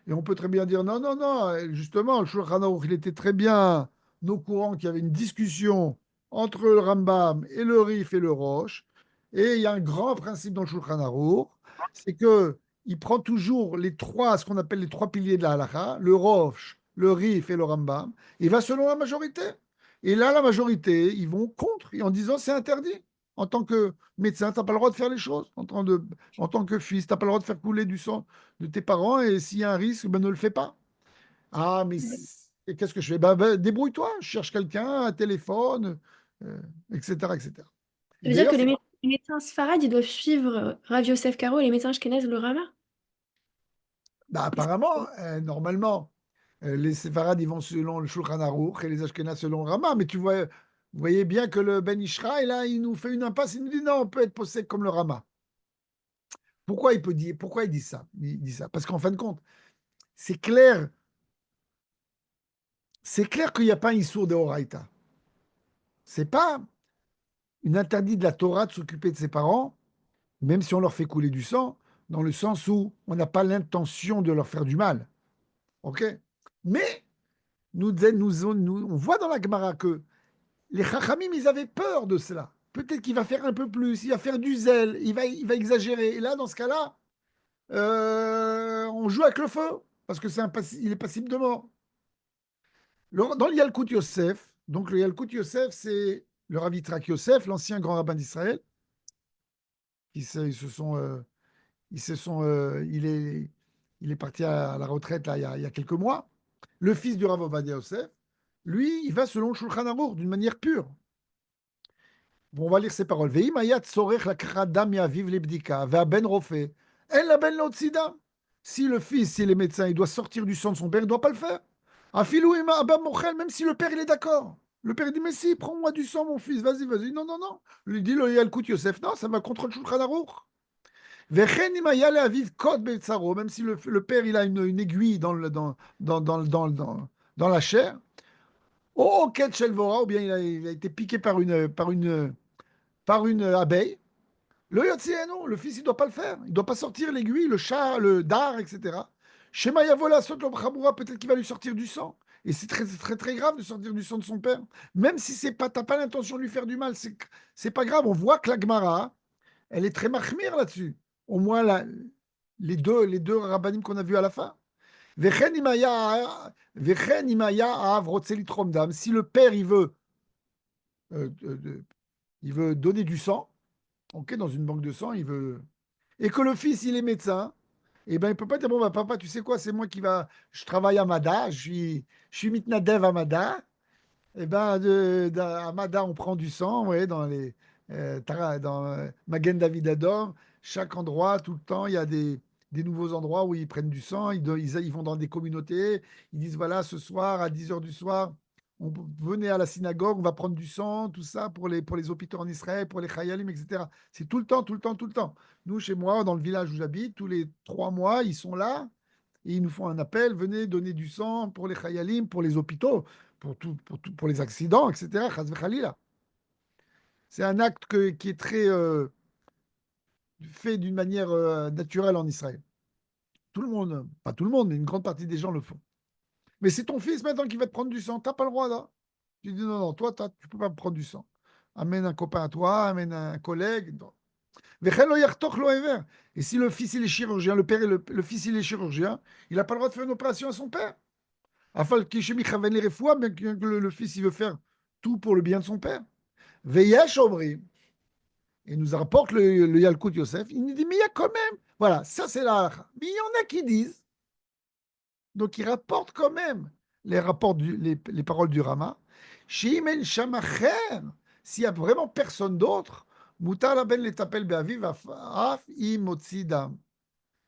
Et on peut très bien dire non, non, non, justement, le Shulchan Aruch, il était très bien au courant qu'il y avait une discussion entre le Rambam et le Rif et le Roche. Et il y a un grand principe dans le Shulchan Aruch, c'est que il prend toujours les trois, ce qu'on appelle les trois piliers de la halakha, le Roche, le Rif et le Rambam. Il va selon la majorité. Et là, la majorité, ils vont contre, en disant c'est interdit. En tant que médecin, tu n'as pas le droit de faire les choses. En tant que fils, tu n'as pas le droit de faire couler du sang de tes parents et s'il y a un risque, ben, ne le fais pas. Ah, mais et qu'est-ce que je fais? Ben, débrouille-toi, je cherche quelqu'un, un téléphone, etc., etc. Ça veut dire D'ailleurs, que les médecins sfarades, ils doivent suivre Rav Yosef Karo et les médecins ashkénazes le Rama? bah, apparemment, normalement, les séfarades, ils vont selon le Shulchan Aruch et les Ashkénazes selon le Rama. Mais vous voyez bien que le Ben Ishraï, là, il nous fait une impasse. Il nous dit non, on peut être possède comme le Rama. Pourquoi il dit ça? Il dit ça parce qu'en fin de compte, c'est clair, c'est clair qu'il n'y a pas un Issour de Horaïta. C'est pas une interdit de la Torah de s'occuper de ses parents, même si on leur fait couler du sang, dans le sens où on n'a pas l'intention de leur faire du mal. OK? Mais on voit dans la Gemara que les Chachamim, ils avaient peur de cela. Peut-être qu'il va faire un peu plus, il va faire du zèle, il va exagérer. Et là, dans ce cas-là, on joue avec le feu, parce que il est passible de mort. Dans le Yalkut Yosef, donc le Yalkut Yosef, c'est le Rav Yitzhak Yosef, l'ancien grand rabbin d'Israël, ils se sont il est parti à la retraite là, il y a quelques mois. Le fils du Rav Ovadia Yosef, lui, il va selon le Shulchan Aruch d'une manière pure. Bon, on va lire ces paroles. Ve'im hayat tzorech lakachat dam mi'aviv lebdika, ve'aben rofé, en laben lotzida. Si le fils, si les médecins, il doit sortir du sang de son père, il ne doit pas le faire. Afilou ima abam mochel, même si le père, il est d'accord. Le père dit, mais si, prends-moi du sang, mon fils, vas-y, vas-y. Non, non, non. Lui dit le Yalkut Yosef, non, ça va contre le Shulchan Aruch. Vechen ima yale aviv kod betzaro, même si le père, il a une aiguille dans la chair. Oh, ket shelvora, ou bien il a été piqué par une abeille. Le Yotzienu, le fils, il ne doit pas le faire. Il ne doit pas sortir l'aiguille, le chat, le dard, etc. Shema Yavola, Sotlo Bchabura, peut-être qu'il va lui sortir du sang. Et c'est très, très, très grave de sortir du sang de son père. Même si c'est pas, t'as pas l'intention de lui faire du mal, c'est pas grave. On voit que la Gemara, elle est très mahmir là-dessus. Au moins, les deux rabbinim qu'on a vus à la fin. Vechen imaya av rotzelit romdam. Si le père, il veut donner du sang, ok, dans une banque de sang, et que le fils, il est médecin, et ben il peut pas dire, bon, bah, papa, tu sais quoi, c'est moi je travaille à Mada, je suis mitnadev à Mada, et ben à Mada, on prend du sang, ouais, dans Magen David Adom, chaque endroit, tout le temps, il y a des nouveaux endroits où ils prennent du sang, ils vont dans des communautés, ils disent, voilà, ce soir, à 10 heures du soir, venez à la synagogue, on va prendre du sang, tout ça pour les hôpitaux en Israël, pour les chayalim, etc. C'est tout le temps, tout le temps, tout le temps. Nous, chez moi, dans le village où j'habite, tous les 3 mois, ils sont là et ils nous font un appel, venez donner du sang pour les chayalim, pour les hôpitaux, pour les accidents, etc. Chas v'chalila. C'est un acte qui est très fait d'une manière naturelle en Israël. Tout le monde, pas tout le monde, mais une grande partie des gens le font. Mais c'est ton fils maintenant qui va te prendre du sang. T'as pas le droit là. Tu dis non, non, toi, tu peux pas me prendre du sang. Amène un copain à toi, amène un collègue. Non. Vechel lo yartoch lo hever. Et si le fils il est chirurgien, le père et le fils il est chirurgien, il n'a pas le droit de faire une opération à son père. Afin qu'il chaven les refoua, mais que le fils il veut faire tout pour le bien de son père. Veyesh omri. Et nous rapporte le Yalkut Yosef. Il nous dit, mais il y a quand même. Voilà, ça c'est la halakha. Mais il y en a qui disent. Donc il rapporte quand même les paroles du Rama. Shimen Shamacher, s'il n'y a vraiment personne d'autre, Mutar la ben letapel be'aviv af im motzi dam.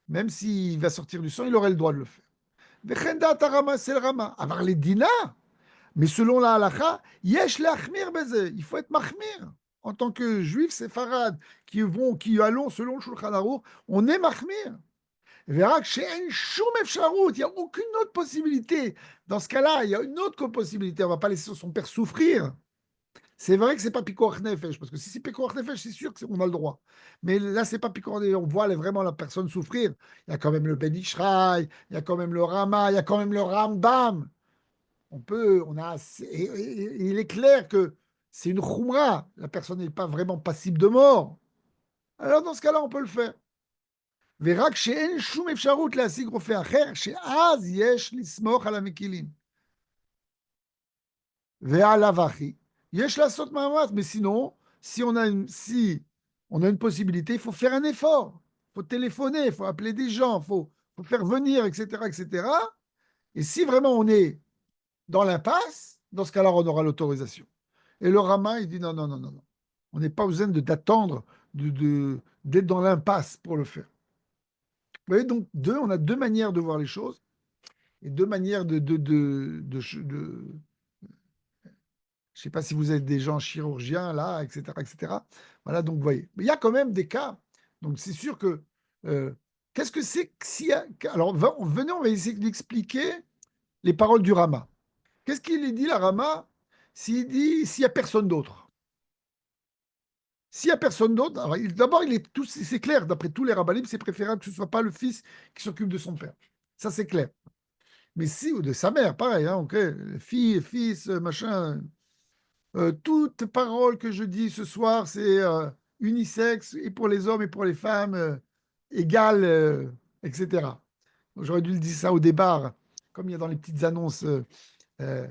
Même s'il va sortir du sang, il aurait le droit de le faire. Vechen da'at harama, c'est le rama. Avar les dina, mais selon la halacha, yesh le'achmir beze. Il faut être mahmir. En tant que juif séfarade qui allons selon le Shulchan Aruch, on est mahmir. Verra que chez En Shum Efsharut, il n'y a aucune autre possibilité. Dans ce cas-là, il y a une autre possibilité. On ne va pas laisser son père souffrir. C'est vrai que c'est pas Picor Nefesh, parce que si c'est Picor Nefesh, c'est sûr qu'on a le droit. Mais là, c'est pas Picor Nefesh. On voit vraiment la personne souffrir. Il y a quand même le Ben Ishraï, il y a quand même le Rama, il y a quand même le Rambam. Il est clair que c'est une Khumra. La personne n'est pas vraiment passible de mort. Alors, dans ce cas-là, on peut le faire. ורק שאין שום אפשרות להשיג רופא אחר, שאז יש לסמוך על המקילים. ועליו אחי, יש לעשות מאמץ, mais sinon, si on a une possibilité, il faut faire un effort. Il faut téléphoner, il faut appeler des gens, il faut faire venir, etc., etc. Et si vraiment on est dans l'impasse, dans ce cas-là, on aura l'autorisation. Et le Rama, il dit non, non, non, non, non. On n'est pas besoin d'attendre, d'être dans l'impasse pour le faire. Vous voyez, donc, on a deux manières de voir les choses et deux manières je ne sais pas si vous êtes des gens chirurgiens là, etc., etc. Voilà, donc vous voyez. Mais il y a quand même des cas. Donc c'est sûr que qu'est-ce que c'est que s'il y a. Alors venez, on va essayer d'expliquer les paroles du Rama. Qu'est-ce qu'il dit, la Rama, s'il dit s'il n'y a personne d'autre? S'il n'y a personne d'autre, alors d'abord, c'est clair, d'après tous les rabbinim, c'est préférable que ce ne soit pas le fils qui s'occupe de son père. Ça, c'est clair. Mais si, ou de sa mère, pareil, hein, ok, fille, fils, machin. Toute parole que je dis ce soir, c'est unisexe, et pour les hommes et pour les femmes, égal, etc. J'aurais dû le dire ça au départ, comme il y a dans les petites annonces euh,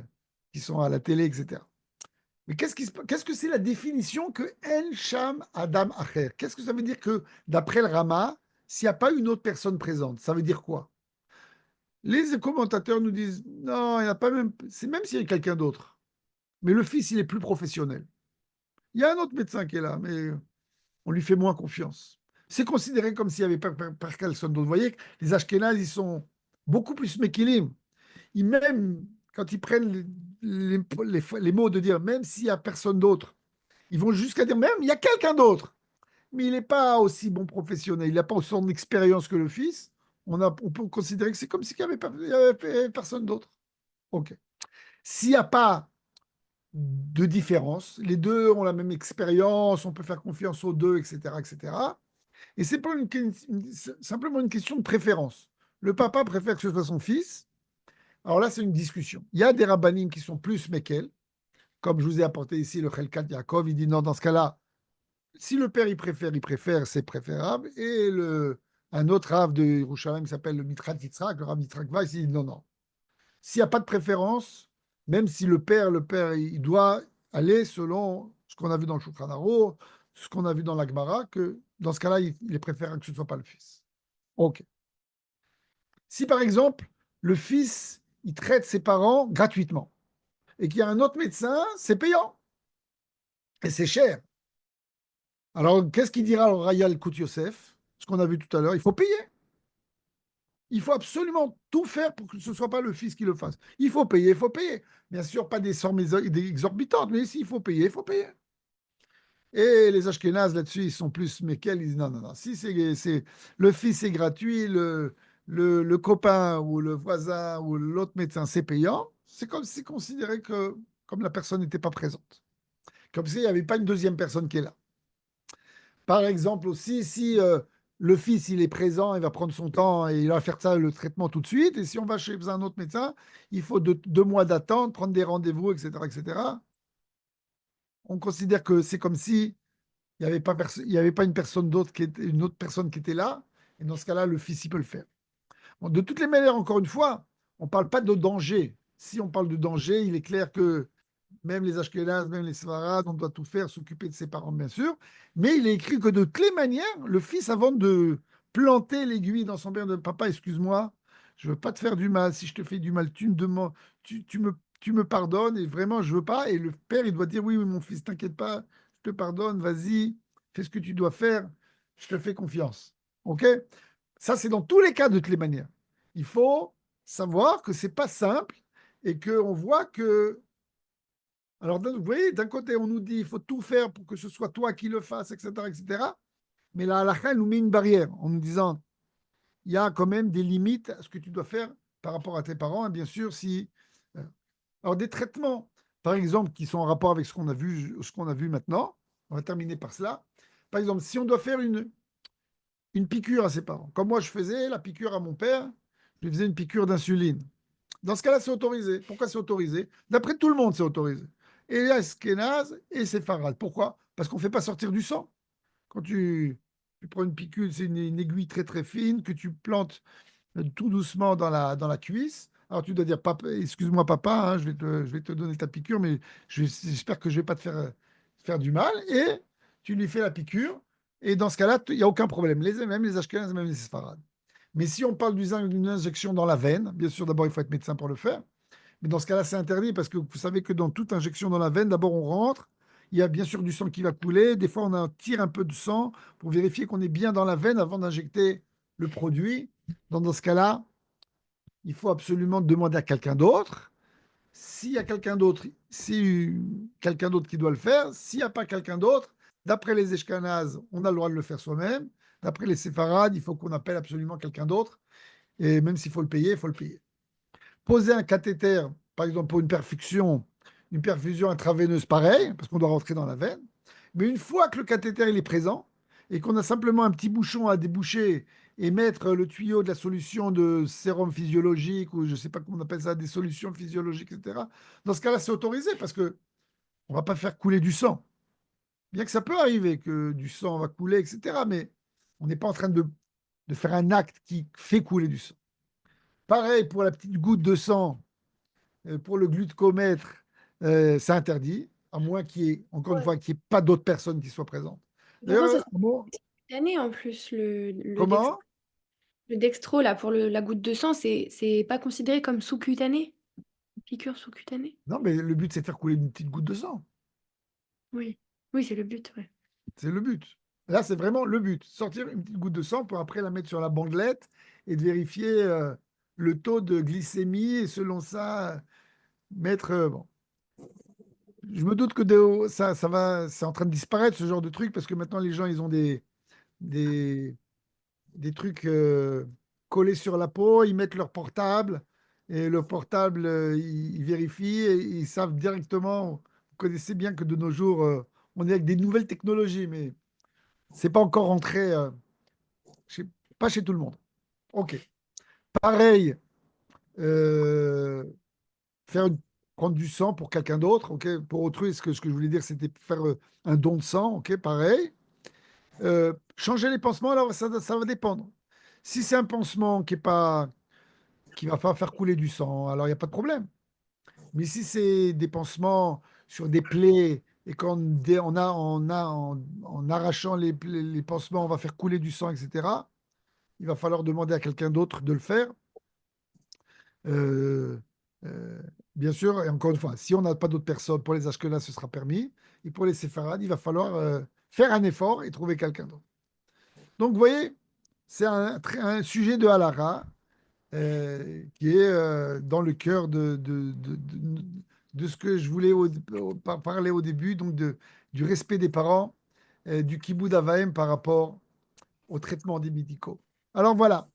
qui sont à la télé, etc. Mais qu'est-ce que c'est la définition que En Sham Adam Acher? Qu'est-ce que ça veut dire que, d'après le Rama, s'il n'y a pas une autre personne présente, ça veut dire quoi? Les commentateurs nous disent, non, il n'y a pas même, c'est même s'il y a quelqu'un d'autre. Mais le fils, il est plus professionnel. Il y a un autre médecin qui est là, mais on lui fait moins confiance. C'est considéré comme s'il n'y avait pas personne d'autre. Vous voyez que les Ashkénazes, ils sont beaucoup plus méquilim. Même quand ils prennent les mots de dire, même s'il n'y a personne d'autre, ils vont jusqu'à dire, même il y a quelqu'un d'autre, mais il n'est pas aussi bon professionnel, il n'a pas autant d'expérience que le fils. On peut considérer que c'est comme s'il n'y avait personne d'autre. OK. S'il n'y a pas de différence. Les deux ont la même expérience, on peut faire confiance aux deux, etc., etc. Et c'est pas simplement une question de préférence. Le papa préfère que ce soit son fils. Alors là, c'est une discussion. Il y a des rabbinim qui sont plus Mekel, comme je vous ai apporté ici le Chelkat Yaakov. Il dit non, dans ce cas-là, si le père il préfère, c'est préférable. Et un autre rave de Yerushalayim qui s'appelle le Mitrat Yitzhak, le Rav Yitzhak Weiss, il dit non, non. S'il n'y a pas de préférence, même si le père, il doit aller selon ce qu'on a vu dans le Shulchan Aruch, ce qu'on a vu dans la Gemara, que dans ce cas-là, il est préférable que ce ne soit pas le fils. OK. Si par exemple, le fils, il traite ses parents gratuitement et qu'il y a un autre médecin, c'est payant et c'est cher. Alors, qu'est-ce qu'il dira au Raya Kout Yosef? Ce qu'on a vu tout à l'heure, il faut payer. Il faut absolument tout faire pour que ce ne soit pas le fils qui le fasse. Il faut payer, il faut payer. Bien sûr, pas des sommes exorbitantes, mais s'il faut payer, il faut payer. Et les Ashkénazes, là-dessus, ils sont plus méquels. Ils disent non, non, non. Si le fils est gratuit, le copain ou le voisin ou l'autre médecin, c'est payant, c'est comme si considéré que comme la personne n'était pas présente. Comme s'il n'y avait pas une deuxième personne qui est là. Par exemple aussi, si le fils il est présent, il va prendre son temps et il va faire ça, le traitement tout de suite. Et si on va chez un autre médecin, il faut 2 mois d'attente, prendre des rendez-vous, etc., etc. On considère que c'est comme si il n'y avait pas, il y avait pas une autre personne qui était là. Et dans ce cas-là, le fils, il peut le faire. Bon, de toutes les manières, encore une fois, on ne parle pas de danger. Si on parle de danger, il est clair que même les Ashkénazes, même les Séfarades, on doit tout faire, s'occuper de ses parents, bien sûr. Mais il est écrit que de toutes les manières, le fils, avant de planter l'aiguille dans son père de papa, excuse-moi, je ne veux pas te faire du mal. Si je te fais du mal, tu me demandes, tu me pardonnes et vraiment, je ne veux pas. Et le père, il doit dire, oui, oui, mon fils, t'inquiète pas, je te pardonne, vas-y. fais ce que tu dois faire, je te fais confiance. OK? Ça, c'est dans tous les cas de toutes les manières. Il faut savoir que c'est pas simple et qu'on voit que. Alors, vous voyez, d'un côté, on nous dit il faut tout faire pour que ce soit toi qui le fasses, etc., etc. Mais la halakha, elle nous met une barrière en nous disant il y a quand même des limites à ce que tu dois faire par rapport à tes parents. Et bien sûr, si. euh, Alors, des traitements, par exemple, qui sont en rapport avec ce qu'on a vu maintenant, on va terminer par cela. Par exemple, si on doit faire une piqûre à ses parents, comme moi je faisais la piqûre à mon père, je lui faisais une piqûre d'insuline. Dans ce cas-là, c'est autorisé. Pourquoi c'est autorisé? D'après tout le monde, c'est autorisé. Et les Ashkénazes et séfarades. Pourquoi? Parce qu'on ne fait pas sortir du sang. Quand tu prends une piqûre, c'est une aiguille très très fine que tu plantes tout doucement dans la cuisse. Alors tu dois dire, papa, excuse-moi papa, hein, je vais te donner ta piqûre, mais j'espère que je ne vais pas te faire du mal. Et tu lui fais la piqûre. Et dans ce cas-là, il n'y a aucun problème. Même les Ashkénazes, même les séfarades. Mais si on parle d'une injection dans la veine, bien sûr, d'abord, il faut être médecin pour le faire. Mais dans ce cas-là, c'est interdit parce que vous savez que dans toute injection dans la veine, d'abord, on rentre. Il y a bien sûr du sang qui va couler. Des fois, tire un peu de sang pour vérifier qu'on est bien dans la veine avant d'injecter le produit. Dans ce cas-là, il faut absolument demander à quelqu'un d'autre. S'il y a quelqu'un d'autre, si quelqu'un d'autre qui doit le faire, s'il n'y a pas quelqu'un d'autre, d'après les Eshkanazes, on a le droit de le faire soi-même. D'après les séfarades, il faut qu'on appelle absolument quelqu'un d'autre. Et même s'il faut le payer, il faut le payer. Poser un cathéter, par exemple pour une perfusion intraveineuse, pareil, parce qu'on doit rentrer dans la veine. Mais une fois que le cathéter il est présent et qu'on a simplement un petit bouchon à déboucher et mettre le tuyau de la solution de sérum physiologique ou je ne sais pas comment on appelle ça, des solutions physiologiques, etc. Dans ce cas-là, c'est autorisé parce que on va pas faire couler du sang. Bien que ça peut arriver que du sang va couler, etc. Mais on n'est pas en train de faire un acte qui fait couler du sang. Pareil pour la petite goutte de sang, pour le glucomètre, c'est interdit, à moins qu'il y ait, encore une Ouais. fois, qu'il n'y ait pas d'autres personnes qui soient présentes. Pourtant, ça D'ailleurs, se année en plus, comment? le dextro, là, pour la goutte de sang, c'est pas considéré comme sous-cutané? Piqûre sous-cutanée? Non, mais le but, c'est de faire couler une petite goutte de sang. Oui. Oui, c'est le but, ouais. C'est le but. Là, c'est vraiment le but. Sortir une petite goutte de sang pour après la mettre sur la bandelette et de vérifier le taux de glycémie et selon ça, mettre. Bon. Je me doute que ça va, c'est en train de disparaître ce genre de truc parce que maintenant les gens ils ont des, des trucs collés sur la peau, ils mettent leur portable et le portable ils vérifient et ils savent directement. Vous connaissez bien que de nos jours on est avec des nouvelles technologies, mais c'est pas encore rentré, chez- pas chez tout le monde. Ok. Pareil, euh, faire une- prendre du sang pour quelqu'un d'autre, ok. Pour autrui, ce que je voulais dire, c'était faire un don de sang, ok. Pareil. Changer les pansements, alors ça va dépendre. Si c'est un pansement qui va pas faire couler du sang, alors il n'y a pas de problème. Mais si c'est des pansements sur des plaies et en arrachant les pansements, on va faire couler du sang, etc., il va falloir demander à quelqu'un d'autre de le faire. Euh, euh, Bien sûr, et encore une fois, si on n'a pas d'autres personnes, pour les Ashkenazes, ce sera permis. Et pour les séfarades, il va falloir faire un effort et trouver quelqu'un d'autre. Donc, vous voyez, c'est un sujet de halara qui est dans le cœur de ce que je voulais parler au début, donc du respect des parents, du kibbud avaim par rapport au traitement des médicaux. Alors voilà.